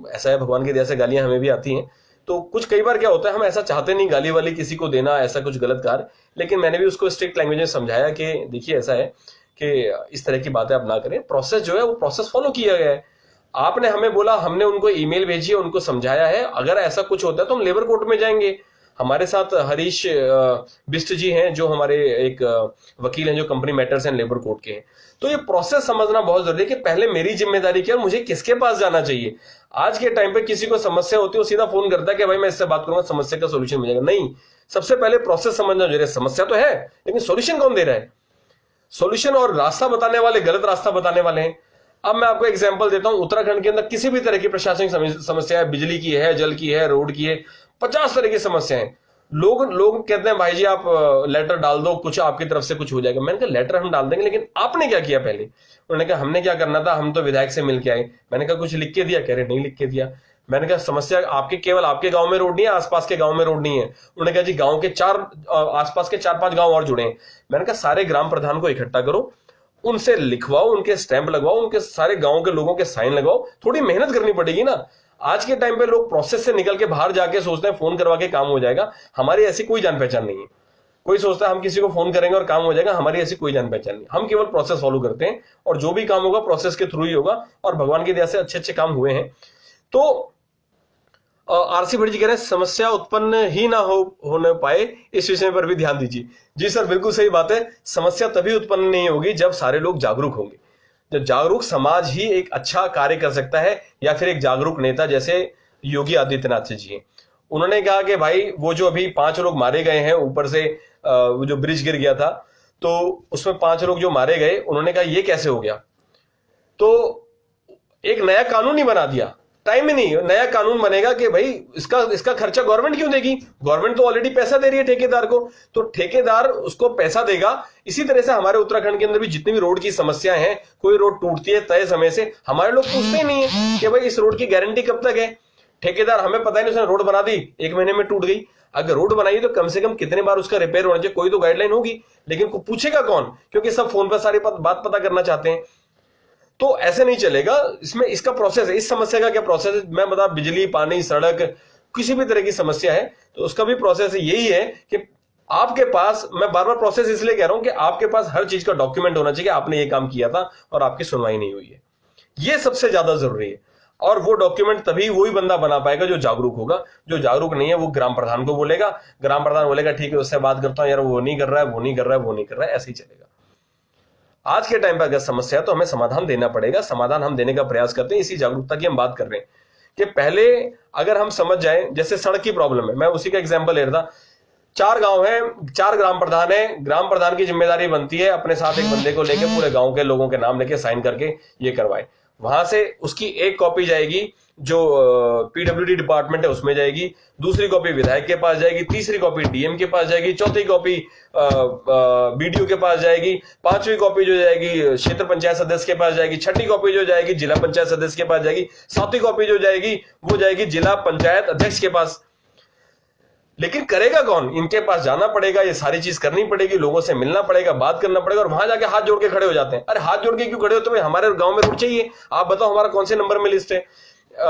ऐसा है, भगवान की दया से गालियां हमें भी आती हैं। तो कुछ कई बार क्या होता है, हम ऐसा चाहते नहीं गाली वाली किसी को देना, ऐसा कुछ गलत कार्य, लेकिन मैंने भी उसको स्ट्रिक्ट लैंग्वेज में समझाया कि देखिए ऐसा है कि इस तरह की बातें आप ना करें, प्रोसेस जो है वो प्रोसेस फॉलो किया गया है। आपने हमें बोला, हमने उनको ईमेल भेजी है, उनको समझाया है, अगर ऐसा कुछ होता है तो हम लेबर कोर्ट में जाएंगे। हमारे साथ हरीश बिष्ट जी हैं जो हमारे एक वकील हैं, जो company matters and labour court के हैं। तो ये प्रोसेस समझना बहुत जरूरी है कि पहले मेरी जिम्मेदारी क्या है, मुझे किसके पास जाना चाहिए। आज के टाइम पे किसी को समस्या होती है, वो सीधा फोन करता है कि भाई मैं इससे बात करूंगा, समस्या का सोल्यूशन मिलेगा। नहीं, सबसे पहले प्रोसेस समझना जरूरी है। समस्या तो है लेकिन सोल्यूशन कौन दे रहा है? सोल्यूशन और रास्ता बताने वाले गलत रास्ता बताने वाले हैं। अब मैं आपको एग्जांपल देता हूं, उत्तराखंड के अंदर किसी भी तरह की प्रशासनिक समस्या है, बिजली की है, जल की है, रोड की है, 50 तरह की समस्याएं। लोग कहते हैं भाई जी आप लेटर डाल दो, कुछ आपकी तरफ से कुछ हो जाएगा। मैंने कहा लेटर हम डाल देंगे, लेकिन आपने क्या किया पहले? उन्होंने कहा हमने क्या करना था, हम तो विधायक से मिल के आए। मैंने कहा कुछ लिख के दिया? कह रहे नहीं लिख के दिया। मैंने कहा समस्या केवल आपके गांव में रोड नहीं है, आसपास के गांव में रोड नहीं है? उन्होंने कहा जी गांव के आसपास के 4-5 गांव और जुड़े हैं। मैंने कहा सारे ग्राम प्रधान को इकट्ठा करो, उनसे लिखवाओ, उनके स्टैंप लगवाओ, उनके सारे गांव के लोगों के साइन लगवाओ। थोड़ी मेहनत करनी पड़ेगी ना। आज के टाइम पे लोग प्रोसेस से निकल के बाहर जाके सोचते हैं फोन करवा के काम हो जाएगा। हमारी ऐसी कोई जान पहचान नहीं है। कोई सोचता है हम किसी को फोन करेंगे और काम हो जाएगा, हमारी ऐसी कोई जान पहचान नहीं। हम केवल प्रोसेस फॉलो करते हैं और जो भी काम होगा प्रोसेस के थ्रू ही होगा, और भगवान की दया से अच्छे काम हुए हैं। तो आरसी भट्ट जी कह रहे हैं समस्या उत्पन्न ही ना होने पाए, इस विषय पर भी ध्यान दीजिए। जी सर, बिल्कुल सही बात है। समस्या तभी उत्पन्न नहीं होगी जब सारे लोग जागरूक होंगे। जब जागरूक समाज ही एक अच्छा कार्य कर सकता है, या फिर एक जागरूक नेता जैसे योगी आदित्यनाथ जी हैं। उन्होंने कहा कि भाई वो जो अभी 5 लोग मारे गए हैं, ऊपर से जो ब्रिज गिर गया था, तो उसमें 5 लोग जो मारे गए, उन्होंने कहा ये कैसे हो गया? तो एक नया कानून ही बना दिया। टाइम ही नहीं, नया कानून बनेगा कि भाई इसका खर्चा गवर्नमेंट क्यों देगी? गवर्नमेंट तो ऑलरेडी पैसा दे रही है ठेकेदार को, तो ठेकेदार उसको पैसा देगा। इसी तरह से हमारे उत्तराखंड के अंदर भी जितनी भी रोड की समस्याएं हैं, कोई रोड टूटती है तय समय से, हमारे लोग पूछते ही नहीं है कि भाई इस रोड की गारंटी कब तक है। ठेकेदार, हमें पता ही नहीं, उसने रोड बना दी, 1 महीने में टूट गई। अगर रोड बनाई तो कम से कम कितने बार उसका रिपेयर होना चाहिए, कोई तो गाइडलाइन होगी। लेकिन को पूछेगा कौन? क्योंकि सब फोन पर सारी बात पता करना चाहते हैं। तो ऐसे नहीं चलेगा। इसमें इसका प्रोसेस है। इस समस्या का क्या प्रोसेस है? मैं बता, बिजली, पानी, सड़क, किसी भी तरह की समस्या है तो उसका भी प्रोसेस यही है कि आपके पास, मैं बार बार प्रोसेस इसलिए कह रहा हूं कि आपके पास हर चीज का डॉक्यूमेंट होना चाहिए कि आपने ये काम किया था और आपकी सुनवाई नहीं हुई है। ये सबसे ज्यादा जरूरी है। और वो डॉक्यूमेंट तभी वही बंदा बना पाएगा जो जागरूक होगा। जो जागरूक नहीं है वो ग्राम प्रधान को बोलेगा, ग्राम प्रधान बोलेगा ठीक है उससे बात करता हूं, यार वो नहीं कर रहा है, वो नहीं कर रहा है, वो नहीं कर रहा है, ऐसे ही चलेगा। आज के टाइम पर अगर समस्या है तो हमें समाधान देना पड़ेगा। समाधान हम देने का प्रयास करते हैं, इसी जागरूकता की हम बात कर रहे हैं कि पहले अगर हम समझ जाएं, जैसे सड़क की प्रॉब्लम है, मैं उसी का एग्जांपल ले रहा था। 4 गांव हैं, 4 ग्राम प्रधान है। ग्राम प्रधान की जिम्मेदारी बनती है अपने साथ एक बंदे को लेके पूरे गांव के लोगों के नाम लेके साइन करके ये करवाए। वहां से उसकी एक कॉपी जाएगी जो पीडब्ल्यूडी डिपार्टमेंट है उसमें जाएगी, दूसरी कॉपी विधायक के पास जाएगी, तीसरी कॉपी डीएम के पास जाएगी, चौथी कॉपी बीडीओ के पास जाएगी, 5वीं कॉपी जो जाएगी क्षेत्र पंचायत सदस्य के पास जाएगी, 6ठी कॉपी जो जाएगी जिला पंचायत सदस्य के पास जाएगी, 7वीं कॉपी जो जाएगी वो जाएगी जिला पंचायत अध्यक्ष के पास। लेकिन करेगा कौन? इनके पास जाना पड़ेगा, ये सारी चीज करनी पड़ेगी, लोगों से मिलना पड़ेगा, बात करना पड़ेगा, और वहां जाके हाथ जोड़ के खड़े हो जाते हैं। अरे हाथ जोड़ के क्यों खड़े होते? हमारे गांव में रोड चाहिए, आप बताओ हमारा कौन से नंबर में लिस्ट है,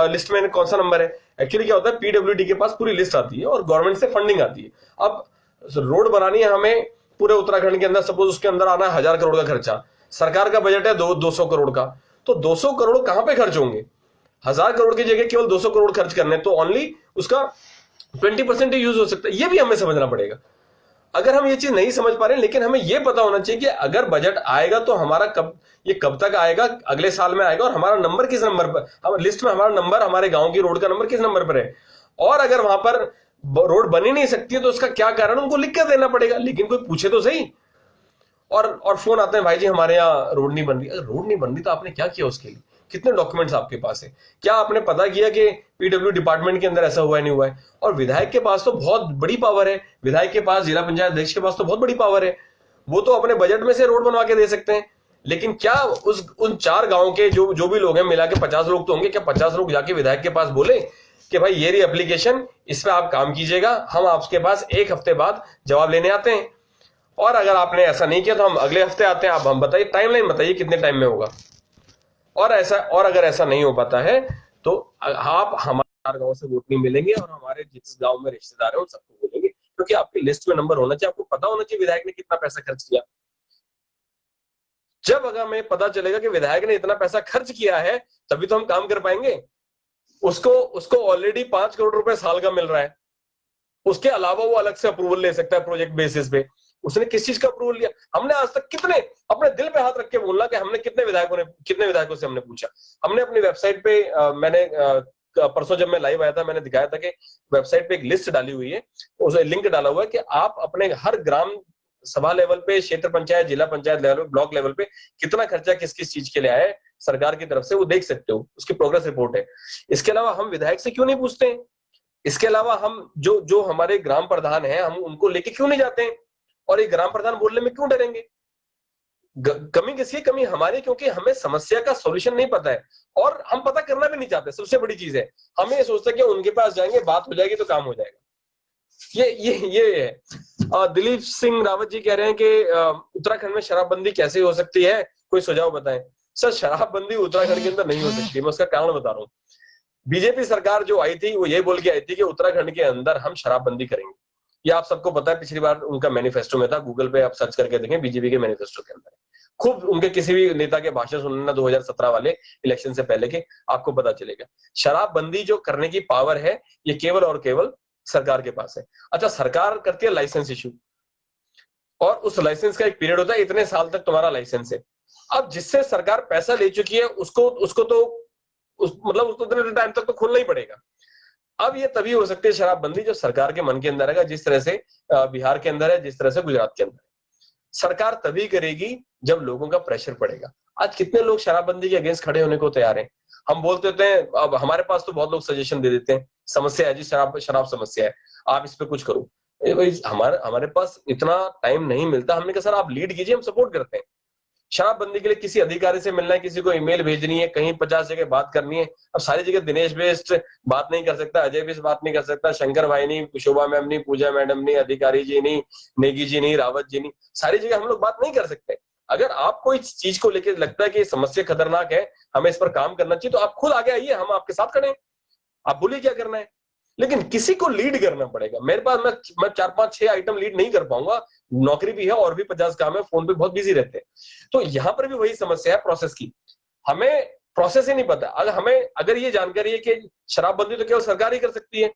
लिस्ट में कौन सा नंबर है? एक्चुअली क्या होता है, पीडब्ल्यूडी के पास पूरी लिस्ट आती है और गवर्नमेंट से फंडिंग आती है। अब रोड बनानी है हमें पूरे उत्तराखंड के अंदर, सपोज उसके अंदर आना है 1000 करोड़ का खर्चा, सरकार का बजट है 200 करोड़ का, तो 200 करोड़ कहां पे खर्च होंगे? 1000 करोड़ की जगह केवल 200 करोड़ खर्च करने, तो ओनली उसका 20% यूज हो सकता है। ये भी हमें समझना पड़ेगा। अगर हम ये चीज नहीं समझ पा रहे हैं, लेकिन हमें ये पता होना चाहिए कि अगर बजट आएगा तो हमारा कब तक आएगा, अगले साल में आएगा, और हमारा नंबर किस नंबर पर, हम लिस्ट में हमारा नंबर, हमारे गांव की रोड का नंबर किस नंबर पर है, और अगर वहां पर रोड बनी नहीं सकती है तो उसका क्या कारण, उनको लिख कर देना पड़ेगा, लेकिन कोई पूछे तो सही। और फोन आते हैं, भाई जी हमारे यहाँ रोड नहीं बन रही। अगर रोड नहीं बन रही तो आपने क्या किया उसके लिए, कितने डॉक्यूमेंट्स आपके पास है, क्या आपने पता किया कि पीडब्ल्यू डिपार्टमेंट के अंदर ऐसा हुआ है नहीं हुआ है। और विधायक के पास तो बहुत बड़ी पावर है, विधायक के पास, जिला पंचायत अध्यक्ष के पास तो बहुत बड़ी पावर है, वो तो अपने बजट में से रोड बनवा के दे सकते हैं। लेकिन क्या उन 4 गांव के जो भी लोग हैं, मिला के 50 लोग तो होंगे, क्या 50 लोग जाके विधायक के पास बोले कि भाई ये रही एप्लीकेशन, इस पे आप काम कीजिएगा, हम आपके पास 1 हफ्ते बाद जवाब लेने आते हैं, और अगर आपने ऐसा नहीं किया तो हम अगले हफ्ते आते हैं, आप हम बताइए, टाइमलाइन बताइए कितने टाइम में होगा। और अगर ऐसा नहीं हो पाता है तो आप हमारे गांव से वोट नहीं मिलेंगे, और हमारे जिस गांव में रिश्तेदार है उन सबको बोलेंगे, क्योंकि आपकी लिस्ट में नंबर होना चाहिए, आपको पता होना चाहिए विधायक ने कितना पैसा खर्च किया। जब अगर हमें पता चलेगा कि विधायक ने इतना पैसा खर्च किया है, तभी तो हम काम कर पाएंगे। उसको उसको ऑलरेडी 5 करोड़ रुपए साल का मिल रहा है, उसके अलावा वो अलग से अप्रूवल ले सकता है प्रोजेक्ट बेसिस पे। उसने किस चीज का अप्रूवल लिया, हमने आज तक कितने, अपने दिल पे हाथ रख के बोलना कि हमने कितने विधायकों से हमने पूछा। हमने अपनी वेबसाइट पे मैंने परसों जब मैं लाइव आया था, मैंने दिखाया था कि वेबसाइट पे एक लिस्ट डाली हुई है, उस लिंक डाला हुआ है कि आप अपने हर ग्राम सभा लेवल पे, क्षेत्र पंचायत, जिला पंचायत लेवल पे, ब्लॉक लेवल पे कितना खर्चा किस किस चीज के लिए आया है सरकार की तरफ से, वो देख सकते हो, उसकी प्रोग्रेस रिपोर्ट है। इसके अलावा हम विधायक से क्यों नहीं पूछते हैं, इसके अलावा हम जो जो हमारे ग्राम प्रधान हैं, हम उनको लेके क्यों नहीं जाते हैं, और ये ग्राम प्रधान बोलने में क्यों डरेंगे। कमी किसकी है, कमी हमारी, क्योंकि हमें समस्या का सॉल्यूशन नहीं पता है, और हम पता करना भी नहीं चाहते। सबसे बड़ी चीज है, हमें ये सोचते हैं कि उनके पास जाएंगे, बात हो जाएगी तो काम हो जाएगा। ये है। दिलीप सिंह रावत जी कह रहे हैं कि उत्तराखंड में शराबबंदी कैसे हो सकती है, कोई सुझाव बताएं। सर, शराबबंदी उत्तराखंड के अंदर नहीं हो सकती, मैं उसका कारण बता रहा हूँ। बीजेपी सरकार जो आई थी वो ये बोल के आई थी कि उत्तराखंड के अंदर हम शराबबंदी करेंगे। ये आप सबको पता है, पिछली बार उनका मैनिफेस्टो में था, गूगल पे आप सर्च करके देखें, बीजेपी के मैनिफेस्टो के अंदर खूब उनके किसी भी नेता के भाषण सुनना 2017 वाले इलेक्शन से पहले के, आपको पता चलेगा। शराबबंदी जो करने की पावर है, ये केवल और केवल सरकार के पास है। अच्छा, सरकार करती है लाइसेंस इशू, और उस लाइसेंस का एक पीरियड होता है, इतने साल तक तुम्हारा लाइसेंस है। अब जिससे सरकार पैसा ले चुकी है, उसको उसको तो मतलब उसको इतने टाइम तक तो खोलना ही पड़ेगा। अब ये तभी हो सकती है शराबबंदी जब सरकार के मन के अंदर है, जिस तरह से बिहार के अंदर है, जिस तरह से गुजरात के अंदर है। सरकार तभी करेगी जब लोगों का प्रेशर पड़ेगा। आज कितने लोग शराबबंदी के अगेंस्ट खड़े होने को तैयार हैं। हम बोलते होते हैं, अब हमारे पास तो बहुत लोग सजेशन दे देते हैं, समस्या है जी, शराब समस्या है, आप इस पे कुछ करो। भाई, हमारे पास इतना टाइम नहीं मिलता। हमने कहा सर आप लीड कीजिए, हम सपोर्ट करते हैं। शराबबंदी के लिए किसी अधिकारी से मिलना है, किसी को ईमेल भेजनी है, कहीं 50 जगह बात करनी है। अब सारी जगह दिनेश बेस्ट बात नहीं कर सकता, अजय बेस्ट बात नहीं कर सकता, शंकर भाई नहीं, शोभा मैम नहीं, पूजा मैडम नहीं, अधिकारी जी नहीं, नेगी जी नहीं, रावत जी नहीं, सारी जगह हम लोग बात नहीं कर सकते। अगर आपको इस चीज को लेकर लगता है कि समस्या खतरनाक है, हमें इस पर काम करना चाहिए, तो आप खुद आगे आइए, हम आपके साथ खड़े हैं, आप बोलिए क्या करना है। लेकिन किसी को लीड करना पड़ेगा। मेरे पास मैं 4 5 6 आइटम लीड नहीं कर पाऊंगा, नौकरी भी है और भी 50 काम है, फोन पे बहुत बिजी रहते हैं। तो यहां पर भी वही समस्या है प्रोसेस की, हमें प्रोसेस ही नहीं पता। अगर ये जानकारी है कि शराबबंदी तो केवल सरकार ही कर सकती है,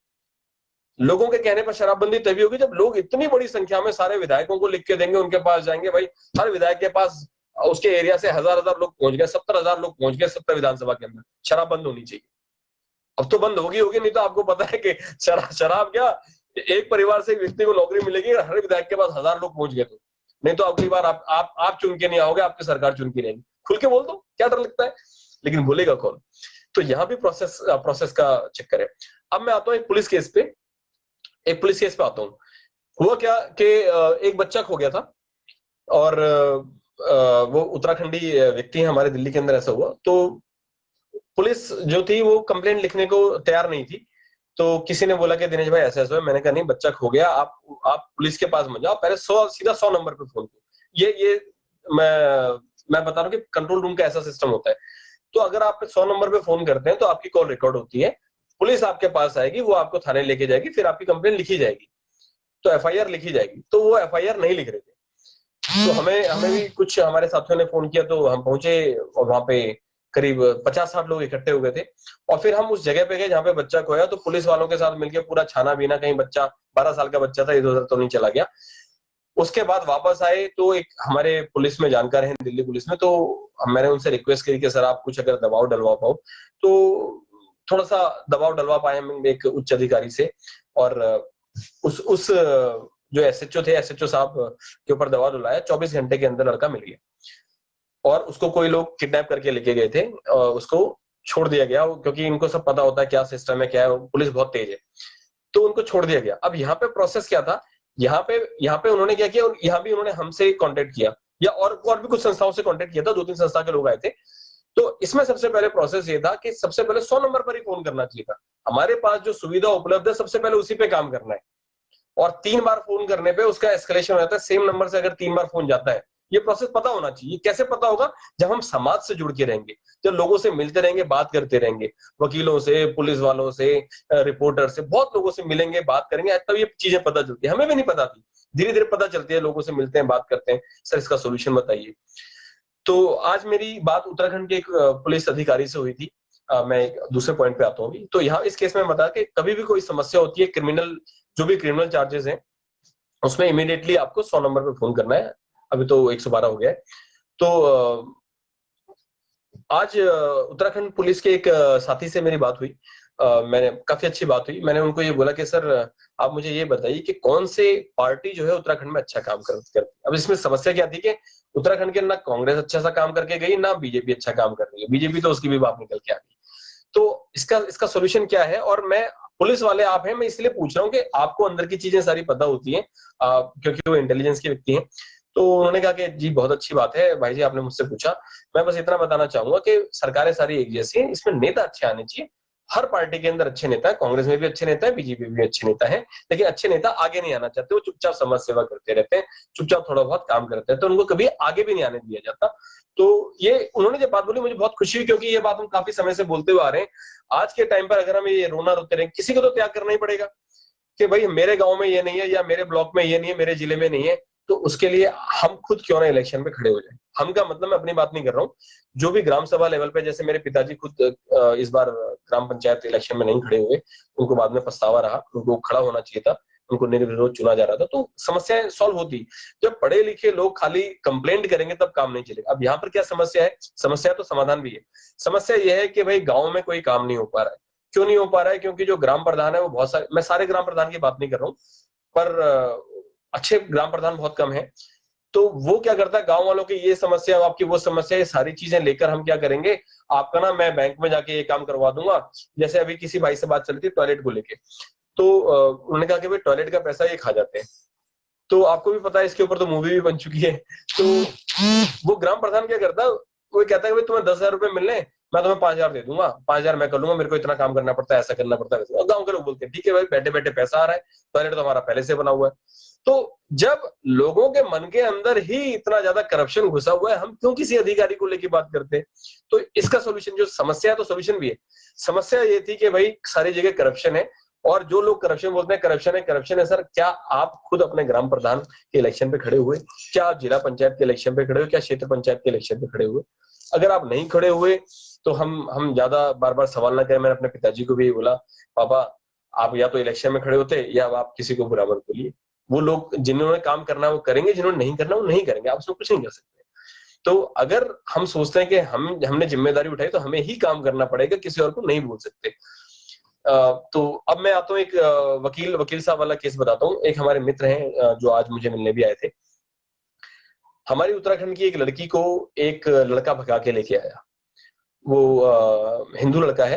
लोगों के कहने पर शराबबंदी तभी होगी जब लोग इतनी बड़ी संख्या में सारे विधायकों को लिख के देंगे, उनके पास जाएंगे। भाई, हर विधायक के पास उसके एरिया से 1000 लोग पहुंच गए, 70,000 लोग पहुंच गए 70 विधानसभा के अंदर, शराब बंद होनी चाहिए। अब तो बंद होगी, नहीं तो आपको पता है कि शराब क्या, एक परिवार से एक व्यक्ति को नौकरी मिलेगी, हर विधायक के पास 1000 लोग पहुंच गए तो, नहीं तो अगली बार आप चुन के नहीं आओगे, आपकी सरकार चुन के रहेगी। खुल के बोल दो, क्या डर लगता है, लेकिन बोलेगा कौन। तो यहाँ भी प्रोसेस का चक्कर है। अब मैं आता हूँ एक पुलिस केस पे आता हूँ। हुआ क्या कि एक बच्चा खो गया था, और वो उत्तराखंडी व्यक्ति है, हमारे दिल्ली के अंदर ऐसा हुआ। तो पुलिस जो थी वो कंप्लेंट लिखने को तैयार नहीं थी। तो किसी ने बोला कि दिनेश भाई ऐसा ऐसा है। मैंने कहा नहीं, बच्चा खो गया, आप पुलिस के पास मत जाओ, पहले सीधा 100 नंबर पे फोन करो। ये मैं बता रहा हूँ कि कंट्रोल रूम का ऐसा सिस्टम होता है। तो अगर आप 100 नंबर पे फोन करते हैं तो आपकी कॉल रिकॉर्ड होती है, पुलिस आपके पास आएगी, वो आपको थाने लेके जाएगी, फिर आपकी कंप्लेंट लिखी जाएगी, तो एफआईआर लिखी जाएगी। तो वो एफआईआर नहीं लिख रहे थे, तो हमें भी कुछ हमारे साथियों ने फोन किया, तो हम पहुंचे और वहां पे करीब 50-60 लोग इकट्ठे हो गए थे। और फिर हम उस जगह पे गए जहाँ पे बच्चा खोया। तो पुलिस वालों के साथ मिलकर पूरा छाना बीना, कहीं बच्चा 12 साल का बच्चा था, इधर उधर तो नहीं चला गया। उसके बाद वापस आए तो एक हमारे पुलिस में जानकार हैं, दिल्ली पुलिस में, तो मैंने उनसे रिक्वेस्ट करी कि सर आप कुछ अगर दबाव डलवा पाओ, तो थोड़ा सा दबाव डलवा पाए हम एक उच्च अधिकारी से, और उस जो एसएचओ थे, एसएचओ साहब के ऊपर दबाव डलवाया, 24 घंटे के अंदर लड़का मिल गया और उसको कोई लोग किडनैप करके लेके गए थे और उसको छोड़ दिया गया, क्योंकि इनको सब पता होता है क्या सिस्टम है, क्या है, पुलिस बहुत तेज है, तो उनको छोड़ दिया गया। अब यहाँ पे प्रोसेस क्या था, यहाँ पे उन्होंने क्या किया, यहाँ भी उन्होंने हमसे कांटेक्ट किया या और भी कुछ संस्थाओं से कांटेक्ट किया था, 2-3 संस्था के लोग आए थे। तो इसमें सबसे पहले प्रोसेस ये था कि सबसे पहले 100 नंबर पर ही फोन करना चाहिए था। हमारे पास जो सुविधा उपलब्ध है सबसे पहले उसी पे काम करना है, और 3 बार फोन करने पे उसका एस्केलेशन हो जाता है। सेम नंबर से अगर 3 बार फोन जाता है, ये प्रोसेस पता होना चाहिए। कैसे पता होगा? जब हम समाज से जुड़ के रहेंगे, जब लोगों से मिलते रहेंगे, बात करते रहेंगे, वकीलों से, पुलिस वालों से, रिपोर्टर से, बहुत लोगों से मिलेंगे, बात करेंगे, तब ये चीजें पता चलती है। हमें भी नहीं पता थी, धीरे धीरे पता चलती है, लोगों से मिलते हैं, बात करते हैं, सर इसका सोल्यूशन बताइए। तो आज मेरी बात उत्तराखंड के एक पुलिस अधिकारी से हुई थी। मैं एक दूसरे पॉइंट पे आता हूँ अभी। तो यहाँ इस केस में बता कि कभी भी कोई समस्या होती है, क्रिमिनल जो भी क्रिमिनल चार्जेस हैं, उसमें इमीडिएटली आपको 100 नंबर पे फोन करना है। अभी तो 112 हो गया है। तो आज उत्तराखंड पुलिस के एक साथी से मेरी बात हुई। मैंने काफी अच्छी बात हुई। मैंने उनको ये बोला कि सर आप मुझे ये बताइए कि कौन से पार्टी जो है उत्तराखंड में अच्छा काम करती है। अब इसमें समस्या क्या थी कि उत्तराखंड के ना कांग्रेस अच्छा सा काम करके गई, ना बीजेपी अच्छा काम कर रही है। बीजेपी तो उसकी भी बात निकल के आ गई। तो इसका इसका सोल्यूशन क्या है? और मैं, पुलिस वाले आप हैं, मैं इसलिए पूछ रहा हूँ कि आपको अंदर की चीजें सारी पता होती हैं, क्योंकि वो इंटेलिजेंस के व्यक्ति हैं। तो उन्होंने कहा कि जी बहुत अच्छी बात है भाई जी, आपने मुझसे पूछा। मैं बस इतना बताना चाहूंगा कि सरकारें सारी एक जैसी हैं, इसमें नेता अच्छे आने चाहिए। हर पार्टी के अंदर अच्छे नेता है, कांग्रेस में भी अच्छे नेता है, बीजेपी में भी अच्छे नेता है, लेकिन अच्छे नेता आगे नहीं आना चाहते। वो चुपचाप समाज सेवा करते रहते हैं, चुपचाप थोड़ा बहुत काम करते हैं, तो उनको कभी आगे भी नहीं आने दिया जाता। तो ये उन्होंने जब बात बोली, मुझे बहुत खुशी हुई, क्योंकि ये बात हम काफी समय से बोलते हुए आ रहे हैं। आज के टाइम पर अगर हम ये रोना रोते रहें, किसी को तो त्याग करना ही पड़ेगा कि भाई मेरे गांव में ये नहीं है, या मेरे ब्लॉक में ये नहीं है, मेरे जिले में नहीं है, तो उसके लिए हम खुद क्यों ना इलेक्शन पे खड़े हो जाए। हम का मतलब, मैं अपनी बात नहीं कर रहा हूँ, जो भी ग्राम सभा लेवल पे, जैसे मेरे पिताजी खुद इस बार ग्राम पंचायत इलेक्शन में नहीं खड़े हुए, उनको बाद में पछतावा रहा, उनको खड़ा होना चाहिए था, उनको निर्विरोध चुना जा रहा था, तो समस्याएं सॉल्व होती। जब पढ़े लिखे लोग खाली कंप्लेंट करेंगे तब काम नहीं चलेगा। अब यहाँ पर क्या समस्या है? समस्या तो समाधान भी है। समस्या यह है कि भाई गांव में कोई काम नहीं हो पा रहा है। क्यों नहीं हो पा रहा है? क्योंकि जो ग्राम प्रधान है वो बहुत सारे, मैं सारे ग्राम प्रधान की बात नहीं कर रहा हूँ, पर अच्छे ग्राम प्रधान बहुत कम है। तो वो क्या करता है, गांव वालों की ये समस्या, आपकी वो समस्या, ये सारी चीजें लेकर हम क्या करेंगे, आपका ना मैं बैंक में जाके ये काम करवा दूंगा। जैसे अभी किसी भाई से बात चल रही थी टॉयलेट को लेके, तो उन्होंने कहा कि भाई टॉयलेट का पैसा ये खा जाते हैं। तो आपको भी पता है, इसके ऊपर तो मूवी भी बन चुकी है। तो वो ग्राम प्रधान क्या करता है, वो कहता है कि भाई तुम्हें 10,000 रुपए मिलने, मैं तुम्हें 5,000 दे दूंगा, 5,000 मैं कर लूंगा, मेरे को इतना काम करना पड़ता है, ऐसा करना पड़ता है। और गाँव के लोग बोलते हैं ठीक है भाई, बैठे बैठे पैसा आ रहा है, टॉयलेट तो हमारा पहले से बना हुआ है। तो जब लोगों के मन के अंदर ही इतना ज्यादा करप्शन घुसा हुआ है, हम क्यों किसी अधिकारी को लेके बात करते हैं? तो इसका सोल्यूशन, जो समस्या है तो सोल्यूशन भी है। समस्या ये थी कि भाई सारी जगह करप्शन है, और जो लोग करप्शन बोलते हैं करप्शन है, करप्शन है। सर क्या आप खुद अपने ग्राम प्रधान के इलेक्शन पे खड़े हुए? क्या आप जिला पंचायत के इलेक्शन पे खड़े हुए? क्या क्षेत्र पंचायत के इलेक्शन पे खड़े हुए? अगर आप नहीं खड़े हुए तो हम ज्यादा बार बार सवाल ना करें। मैंने अपने पिताजी को भी बोला, पापा आप या तो इलेक्शन में खड़े होते, या आप किसी को बुरा मत बोलिए। वो लोग जिन्होंने काम करना है वो करेंगे, जिन्होंने नहीं करना वो नहीं करेंगे, आप उसमें कुछ नहीं कर सकते। तो अगर हम सोचते हैं कि हमने जिम्मेदारी उठाई तो हमें ही काम करना पड़ेगा, किसी और को नहीं बोल सकते। तो अब मैं आता हूँ एक वकील साहब वाला केस बताता हूँ। एक हमारे मित्र हैं जो आज मुझे मिलने भी आए थे। हमारी उत्तराखंड की एक लड़की को एक लड़का भगा के लेके आया। वो हिंदू लड़का है,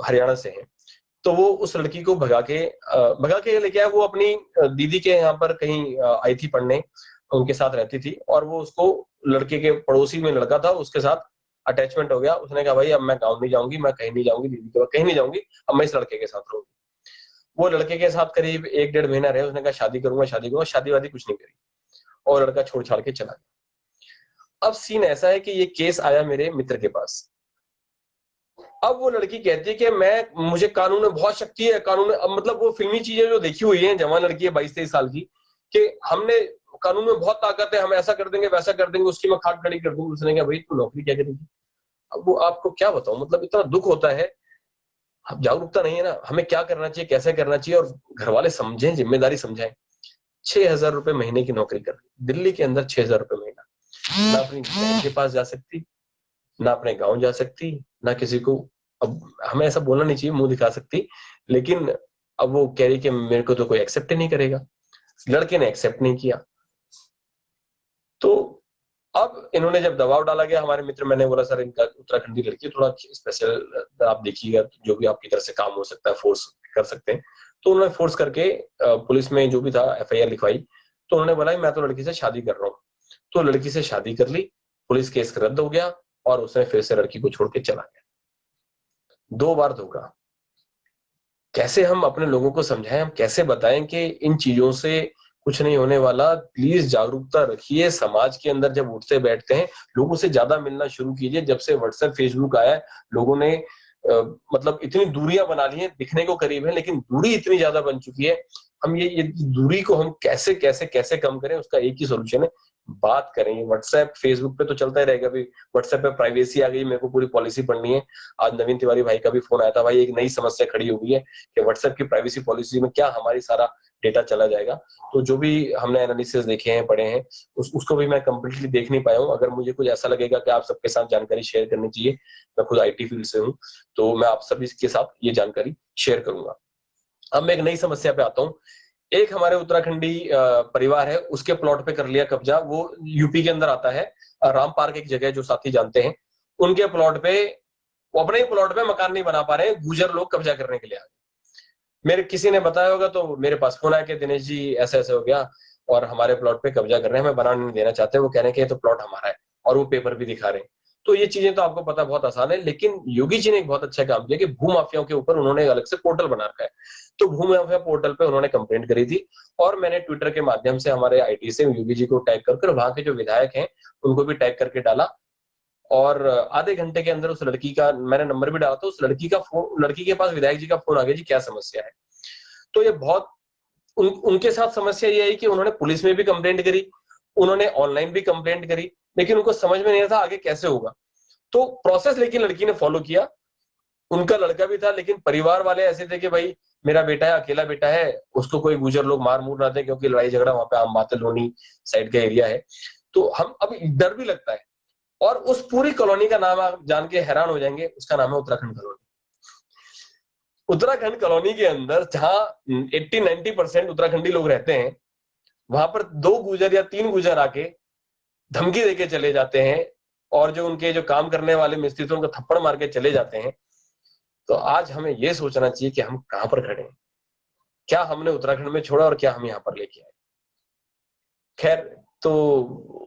हरियाणा से है। तो वो उस लड़की को भगा के लेके आया। वो अपनी दीदी के यहाँ पर कहीं आई थी पढ़ने, उनके साथ रहती थी, और वो उसको, लड़के के पड़ोसी में लड़का था, उसके साथ अटैचमेंट हो गया। उसने कहा भाई अब मैं गाँव नहीं जाऊंगी, मैं कहीं नहीं जाऊंगी, दीदी के पास कहीं नहीं जाऊंगी, अब मैं इस लड़के के साथ रहूंगी। वो लड़के के साथ करीब 1-1.5 महीना रहे। उसने कहा शादी करूंगा, शादी करूंगा, शादी वादी कुछ नहीं करी, और लड़का छोड़ छाड़ के चला गया। अब सीन ऐसा है कि ये केस आया मेरे मित्र के पास। अब वो लड़की कहती है कि मुझे कानून में बहुत शक्ति है, कानून में, अब मतलब वो फिल्मी चीजें जो देखी हुई है, जवान लड़की है 22-23 साल की, कि हमने कानून में बहुत ताकत है, हम ऐसा कर देंगे, वैसा कर देंगे, उसकी मैं खाट खड़ी कर दूंगी। उसने कहा भाई तू नौकरी क्या करेगी? अब वो आपको क्या बताऊं, मतलब इतना दुख होता है। अब जागरूकता नहीं है ना, हमें क्या करना चाहिए, कैसे करना चाहिए, और घर वाले समझें, जिम्मेदारी समझाएं। 6,000 रुपए महीने की नौकरी कर रही, दिल्ली के अंदर 6,000 रुपए महीना, ना अपनी बहन के पास जा सकती, ना अपने गांव जा सकती, ना किसी को, अब हमें ऐसा बोलना नहीं चाहिए, मुंह दिखा सकती, लेकिन अब वो कह रही कि मेरे को तो कोई एक्सेप्ट ही नहीं करेगा। लड़के ने एक्सेप्ट नहीं किया। तो अब इन्होंने जब दबाव डाला गया, हमारे मित्र, मैंने बोला सर इनका उत्तराखंडी लड़की थोड़ा स्पेशल आप देखिएगा, जो भी आपकी तरफ से काम हो सकता है फोर्स कर सकते हैं। तो उन्होंने फोर्स करके पुलिस में जो भी था एफआईआर लिखवाई। तो उन्होंने बोला मैं तो लड़की से शादी कर रहा हूँ। तो लड़की से शादी कर ली, पुलिस केस रद्द हो गया और उसने फिर से लड़की को छोड़ के चला गया। 2 बार धोखा। कैसे हम अपने लोगों को समझाएं, हम कैसे बताएं कि इन चीजों से कुछ नहीं होने वाला। प्लीज जागरूकता रखिए। समाज के अंदर जब उठते बैठते हैं, लोगों से ज्यादा मिलना शुरू कीजिए। जब से व्हाट्सएप फेसबुक आया है, लोगों ने मतलब इतनी दूरियां बना ली हैं, दिखने को करीब है लेकिन दूरी इतनी ज्यादा बन चुकी है। हम ये दूरी को हम कैसे कैसे कैसे कम करें, उसका एक ही सोल्यूशन है, बात करें। व्हाट्सएप फेसबुक पे तो चलता ही रहेगा। अभी व्हाट्सएप पे प्राइवेसी आ गई, मेरे को पूरी पॉलिसी पढ़नी है। आज नवीन तिवारी भाई का भी फोन आया था, भाई एक नई समस्या खड़ी हो गई है कि व्हाट्सएप की प्राइवेसी पॉलिसी में क्या हमारी सारा डेटा चला जाएगा। तो जो भी हमने एनालिसिस देखे हैं, पढ़े हैं, उसको भी मैं कंप्लीटली देख नहीं पाया हूँ। अगर मुझे कुछ ऐसा लगेगा कि आप सबके साथ जानकारी शेयर करनी चाहिए, मैं खुद आईटी फील्ड से हूँ, तो मैं आप सभी के साथ ये जानकारी शेयर करूंगा। अब मैं एक नई समस्या पे आता हूँ। एक हमारे उत्तराखंडी परिवार है, उसके प्लॉट पे कर लिया कब्जा। वो यूपी के अंदर आता है, राम पार्क एक जगह है जो साथी जानते हैं। उनके प्लॉट पे, वो अपने ही प्लॉट पे मकान नहीं बना पा रहे हैं, गुजर लोग कब्जा करने के लिए आ गए। मेरे किसी ने बताया होगा तो मेरे पास फोन आया कि दिनेश जी ऐसा ऐसा हो गया और हमारे प्लॉट पे कब्जा कर रहे हैं, हमें बनाने नहीं देना चाहते। वो कह रहे हैं कि ये तो प्लॉट हमारा है, और वो पेपर भी दिखा रहे हैं। तो ये चीजें तो आपको पता बहुत आसान है, लेकिन योगी जी ने एक बहुत अच्छा काम किया कि भू माफियाओं के ऊपर उन्होंने एक अलग से पोर्टल बना रखा है। तो भू माफिया पोर्टल पे उन्होंने कंप्लेंट करी थी, और मैंने ट्विटर के माध्यम से हमारे आईटी से योगी जी को टैग कर वहां के जो विधायक हैं उनको भी टैग करके डाला। और आधे घंटे के अंदर उस लड़की का मैंने नंबर भी डाला था। उस लड़की का फोन, लड़की के पास विधायक जी का फोन आ गया, जी क्या समस्या है। तो ये बहुत उनके साथ समस्या ये आई कि उन्होंने पुलिस में भी कंप्लेंट करी, उन्होंने ऑनलाइन भी कंप्लेंट करी, लेकिन उनको समझ में नहीं आता आगे कैसे होगा। तो प्रोसेस लेकिन लड़की ने फॉलो किया। उनका लड़का भी था, लेकिन परिवार वाले ऐसे थे कि भाई मेरा बेटा है, अकेला बेटा है, उसको कोई गुजर लोग मार मूर ना दे, क्योंकि लड़ाई झगड़ा वहां पे आम बात है, लोनी साइड का एरिया है। तो हम अब डर भी लगता है। और उस पूरी कॉलोनी का नाम आप जान के हैरान हो जाएंगे, उसका नाम है उत्तराखंड कॉलोनी। उत्तराखंड कॉलोनी के अंदर जहां 80-90% उत्तराखंडी लोग रहते हैं, वहां पर 2 गुजर या 3 गुजर आके धमकी देके चले जाते हैं, और जो उनके जो काम करने वाले मिस्त्री थे उनको थप्पड़ मार के चले जाते हैं। तो आज हमें यह सोचना चाहिए कि हम कहां पर खड़े हैं, क्या हमने उत्तराखंड में छोड़ा और क्या हम यहाँ पर लेके आए। खैर, तो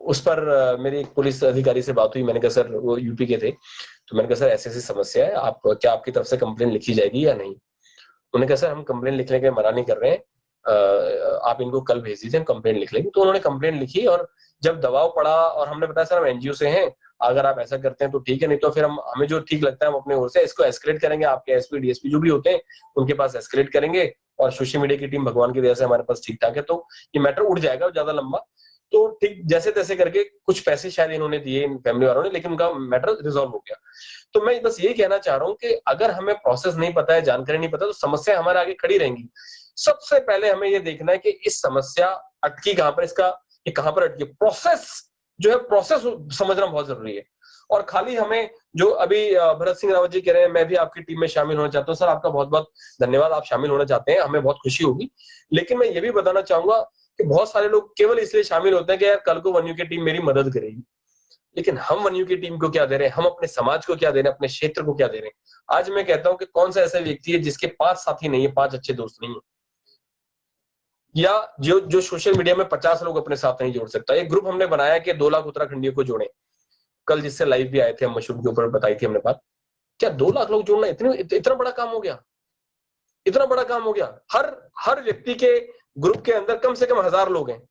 उस पर मेरी एक पुलिस अधिकारी से बात हुई। मैंने कहा सर, वो यूपी के थे, तो मैंने कहा सर ऐसी ऐसी समस्या है, आप क्या आपकी तरफ से कंप्लेन लिखी जाएगी या नहीं। उन्होंने कहा सर हम कंप्लेन लिखने के मना नहीं कर रहे हैं, आप इनको कल भेज दीजिए, हम कंप्लेन लिख लेंगे। तो उन्होंने कंप्लेन लिखी, और जब दबाव पड़ा और हमने बताया सर हम एनजीओ से हैं, अगर आप ऐसा करते हैं तो ठीक है, नहीं तो फिर हमें जो ठीक लगता है हम अपने ओर से इसको एस्केलेट करेंगे, आपके एसपी डीएसपी जो भी होते हैं उनके पास एस्केलेट करेंगे। और सोशल मीडिया की टीम भगवान की दया से हमारे पास ठीक ठाक है, तो ये मैटर उड़ जाएगा ज्यादा लंबा। तो ठीक जैसे तैसे करके कुछ पैसे शायद इन्होंने दिए इन फैमिली वालों ने, लेकिन उनका मैटर रिजॉल्व हो गया। तो मैं बस ये कहना चाह रहा हूँ कि अगर हमें प्रोसेस नहीं पता है, जानकारी नहीं पता, तो समस्या हमारे आगे खड़ी रहेंगी। सबसे पहले हमें ये देखना है कि इस समस्या अटकी कहां पर, इसका ये कहां पर अटकी। प्रोसेस जो है, प्रोसेस समझना बहुत जरूरी है। और खाली हमें जो अभी भरत सिंह रावत जी कह रहे हैं मैं भी आपकी टीम में शामिल होना चाहता हूँ, सर आपका बहुत बहुत धन्यवाद, आप शामिल होना चाहते हैं, हमें बहुत खुशी होगी। लेकिन मैं ये भी बताना चाहूंगा कि बहुत सारे लोग केवल इसलिए शामिल होते हैं कि यार कल को वन यू की टीम मेरी मदद करेगी। लेकिन हम वन यू की टीम को क्या दे रहे हैं, हम अपने समाज को क्या दे रहे हैं, अपने क्षेत्र को क्या दे रहे हैं। आज मैं कहता हूं कि कौन सा ऐसा व्यक्ति है जिसके 5 साथी नहीं है, 5 अच्छे दोस्त नहीं है, या जो जो सोशल मीडिया में 50 लोग अपने साथ नहीं जोड़ सकता। एक ग्रुप हमने बनाया कि 2 लाख उत्तराखंडियों को जोड़े। कल जिससे लाइव भी आए थे हम, मशरूम के ऊपर बताई थी हमने बात। क्या 2 लाख लोग जोड़ना इतना बड़ा काम हो गया, इतना बड़ा काम हो गया। हर हर व्यक्ति के ग्रुप के अंदर कम से कम 1000 लोग हैं,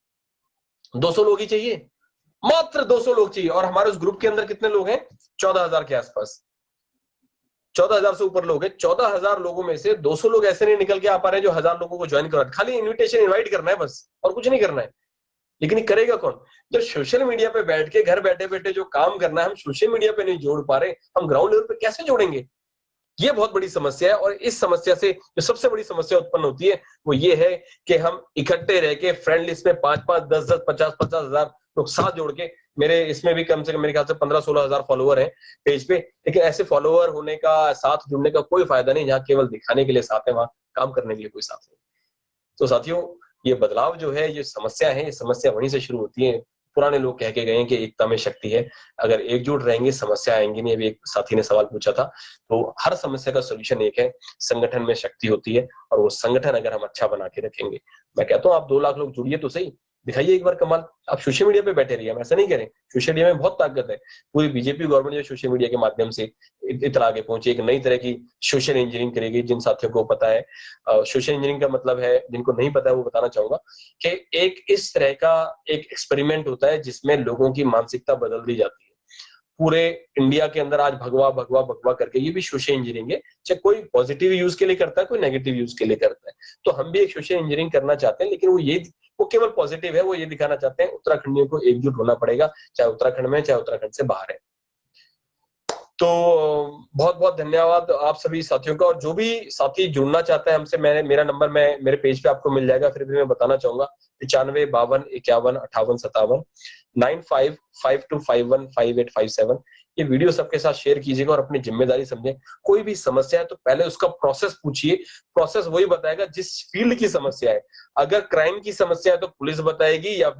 200 लोग ही चाहिए, मात्र 200 लोग चाहिए। और हमारे उस ग्रुप के अंदर कितने लोग हैं, 14,000 के आसपास, 14,000 से ऊपर लोग हैं। 14,000 लोगों में से 200 लोग ऐसे नहीं निकल के आ पा रहे हैं जो 1000 लोगों को ज्वाइन करा। खाली इनविटेशन इनवाइट करना है बस, और कुछ नहीं करना है। लेकिन ये करेगा कौन, जो सोशल मीडिया पे बैठ के घर बैठे बैठे जो काम करना है, हम सोशल मीडिया पे नहीं जोड़ पा रहे, हम ग्राउंड लेवल पे कैसे जोड़ेंगे। ये बहुत बड़ी समस्या है। और इस समस्या से जो सबसे बड़ी समस्या उत्पन्न होती है वो ये है कि हम इकट्ठे रह के फ्रेंड लिस्ट में 5-5, 10-10, 50-50 हजार लोग साथ जोड़ के, मेरे इसमें भी कम से कम मेरे ख्याल से 15-16 हजार फॉलोअर हैं पेज पे, लेकिन ऐसे फॉलोअर होने का, साथ जुड़ने का कोई फायदा नहीं जहाँ केवल दिखाने के लिए साथ है, वहां काम करने के लिए कोई साथ नहीं। तो साथियों, ये बदलाव जो है, ये समस्या है, ये समस्या वहीं से शुरू होती है। पुराने लोग कह के गए हैं कि एकता में शक्ति है, अगर एकजुट रहेंगे समस्या आएंगी नहीं। अभी एक साथी ने सवाल पूछा था, तो हर समस्या का सोल्यूशन एक है, संगठन में शक्ति होती है, और वो संगठन अगर हम अच्छा बना के रखेंगे, मैं कहता हूँ आप 2 लाख लोग जुड़िए तो सही, दिखाइए एक बार कमाल। आप सोशल मीडिया पे बैठे रहिए, हम ऐसा नहीं करें, सोशल मीडिया में बहुत ताकत है। पूरी बीजेपी गवर्नमेंट जो सोशल मीडिया के माध्यम से इतना आगे पहुंची, एक नई तरह की सोशल इंजीनियरिंग करेगी। जिन साथियों को पता है सोशल इंजीनियरिंग का मतलब है, जिनको नहीं पता है वो बताना चाहूंगा कि एक इस तरह का एक एक्सपेरिमेंट होता है जिसमें लोगों की मानसिकता बदल दी जाती है। पूरे इंडिया के अंदर आज भगवा भगवा भगवा करके, ये भी सोशल इंजीनियरिंग है, चाहे कोई पॉजिटिव यूज के लिए करता है, कोई नेगेटिव यूज के लिए करता है। तो हम भी एक सोशल इंजीनियरिंग करना चाहते हैं, लेकिन वो केवल पॉजिटिव है। वो ये दिखाना चाहते हैं उत्तराखंडियों को एकजुट होना पड़ेगा, चाहे उत्तराखंड में, चाहे उत्तराखंड से बाहर है। तो बहुत बहुत धन्यवाद आप सभी साथियों का। और जो भी साथी जुड़ना चाहता है हमसे, मेरा नंबर मेरे पेज पे आपको मिल जाएगा, फिर भी मैं बताना चाहूंगा 95 52 51 58 57 9552515857। ये वीडियो सबके साथ शेयर कीजिएगा और अपनी जिम्मेदारी समझें। कोई भी समस्या है तो पहले उसका प्रोसेस पूछिए, प्रोसेस वही बताएगा जिस फील्ड की समस्या है। अगर क्राइम की समस्या है तो पुलिस बताएगी, या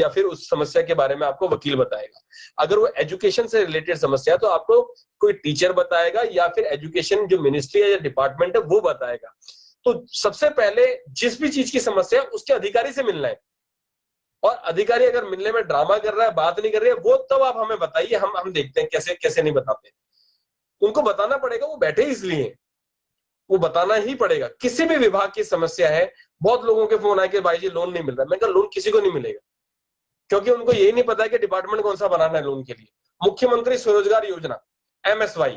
फिर उस समस्या के बारे में आपको वकील बताएगा। अगर वो एजुकेशन से रिलेटेड समस्या है तो आपको कोई टीचर बताएगा, या फिर एजुकेशन जो मिनिस्ट्री है या डिपार्टमेंट है वो बताएगा। तो सबसे पहले जिस भी चीज की समस्या है उसके अधिकारी से मिलना है, और अधिकारी अगर मिलने में ड्रामा कर रहा है, बात नहीं कर रही है, वो तब आप हमें बताइए, हम देखते हैं कैसे कैसे नहीं बताते। उनको बताना पड़ेगा, वो बैठे इसलिए, वो बताना ही पड़ेगा। किसी भी विभाग की समस्या है, बहुत लोगों के फोन आए कि भाई जी लोन नहीं मिल रहा। मैं कहा लोन किसी को नहीं मिलेगा, क्योंकि उनको यही नहीं पता है कि डिपार्टमेंट कौन सा बनाना है लोन के लिए। मुख्यमंत्री स्वरोजगार योजना MSY,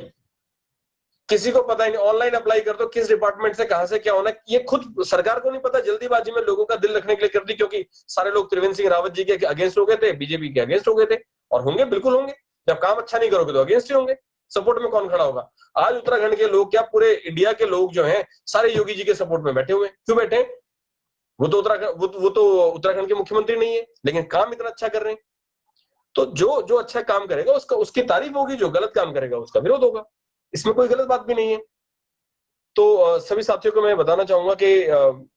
किसी को पता ही नहीं। ऑनलाइन अप्लाई कर दो, किस डिपार्टमेंट से कहां से क्या होना है ये खुद सरकार को नहीं पता। जल्दीबाजी में लोगों का दिल रखने के लिए कर दी, क्योंकि सारे लोग त्रिवेंद्र सिंह रावत जी के अगेंस्ट हो गए थे, बीजेपी के अगेंस्ट हो गए थे, और होंगे, बिल्कुल होंगे। जब काम अच्छा नहीं करोगे तो अगेंस्ट ही होंगे, सपोर्ट में कौन खड़ा होगा। आज उत्तराखंड के लोग क्या, पूरे इंडिया के लोग जो हैं सारे योगी जी के सपोर्ट में बैठे हुए हैं। क्यों बैठे? वो तो उत्तराखंड के मुख्यमंत्री नहीं है, लेकिन काम इतना अच्छा कर रहे हैं। तो जो अच्छा काम करेगा उसकी तारीफ होगी, जो गलत काम करेगा उसका विरोध होगा। इसमें कोई गलत बात भी नहीं है। तो सभी साथियों को मैं बताना चाहूंगा कि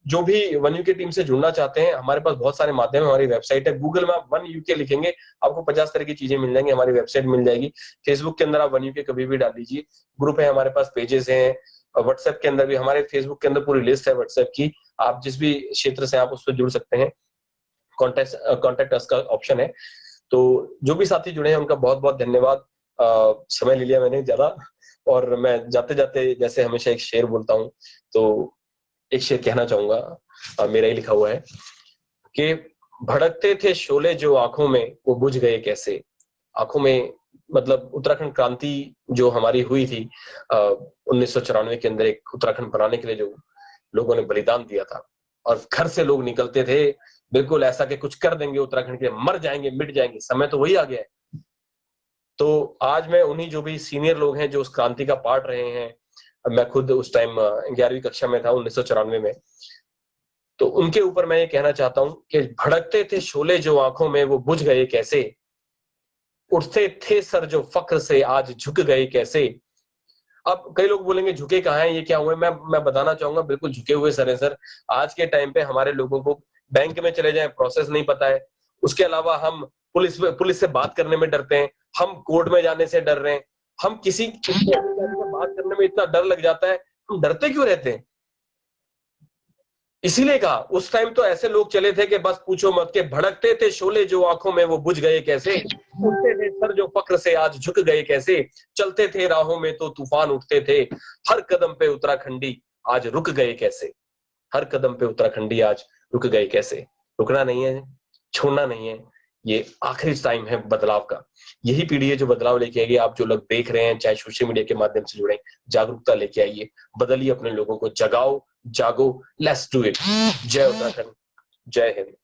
जो भी वन यूके टीम से जुड़ना चाहते हैं, हमारे पास बहुत सारे माध्यम है। हमारी वेबसाइट है, गूगल में आप वन यूके लिखेंगे आपको 50 तरह की चीजें मिल जाएंगी, हमारी वेबसाइट मिल जाएगी। फेसबुक के अंदर आप वन यूके कभी भी डाल दीजिए, ग्रुप है हमारे पास, पेजेस हैं। व्हाट्सएप के अंदर भी, हमारे फेसबुक के अंदर पूरी लिस्ट है व्हाट्सएप की, आप जिस भी क्षेत्र से आप उस पर जुड़ सकते हैं। कॉन्टेक्ट अस का ऑप्शन है। तो जो भी साथी जुड़े हैं उनका बहुत बहुत धन्यवाद। समय ले लिया मैंने ज्यादा, और मैं जाते जाते जैसे हमेशा एक शेर बोलता हूँ, तो एक शेर कहना चाहूंगा, मेरा ही लिखा हुआ है कि भड़कते थे शोले जो आंखों में, वो बुझ गए कैसे। आंखों में मतलब उत्तराखंड क्रांति जो हमारी हुई थी 1994 के अंदर, एक उत्तराखंड बनाने के लिए जो लोगों ने बलिदान दिया था, और घर से लोग निकलते थे बिल्कुल ऐसा कि कुछ कर देंगे उत्तराखंड के, मर जाएंगे, मिट जाएंगे। समय तो वही आ गया है। तो आज मैं उन्हीं जो भी सीनियर लोग हैं जो उस क्रांति का पार्ट रहे हैं, मैं खुद उस टाइम 11वीं कक्षा में था 1994 में, तो उनके ऊपर मैं ये कहना चाहता हूं कि भड़कते थे शोले जो आंखों में, वो बुझ गए कैसे। उठते थे सर जो फख्र से, आज झुक गए कैसे। अब कई लोग बोलेंगे झुके कहाँ हैं, ये क्या हुए। मैं बताना चाहूंगा बिल्कुल झुके हुए सर हैं सर। आज के टाइम पे हमारे लोगों को बैंक में चले जाएं, प्रोसेस नहीं पता है। उसके अलावा हम पुलिस से बात करने में डरते हैं, हम कोर्ट में जाने से डर रहे हैं, हम किसी अधिकारी से बात करने में इतना डर लग जाता है। हम डरते क्यों रहते हैं? इसीलिए कहा उस टाइम तो ऐसे लोग चले थे कि बस पूछो मत, के भड़कते थे शोले जो आंखों में, वो बुझ गए कैसे। उठते थे सर जो फक्र से, आज झुक गए कैसे। चलते थे राहों में तो तूफान उठते थे, हर कदम पे उत्तराखंडी आज रुक गए कैसे। हर कदम पे उत्तराखंडी आज रुक गए कैसे। रुकना नहीं है, छोड़ना नहीं है, ये आखिरी टाइम है बदलाव का। यही पीढ़ी है जो बदलाव लेके आएगी। आप जो लोग देख रहे हैं, चाहे सोशल मीडिया के माध्यम से जुड़े, जागरूकता लेके आइए, बदलिए अपने लोगों को, जगाओ, जागो, लेट्स डू इट। जय उत्तराखंड, जय हिंद।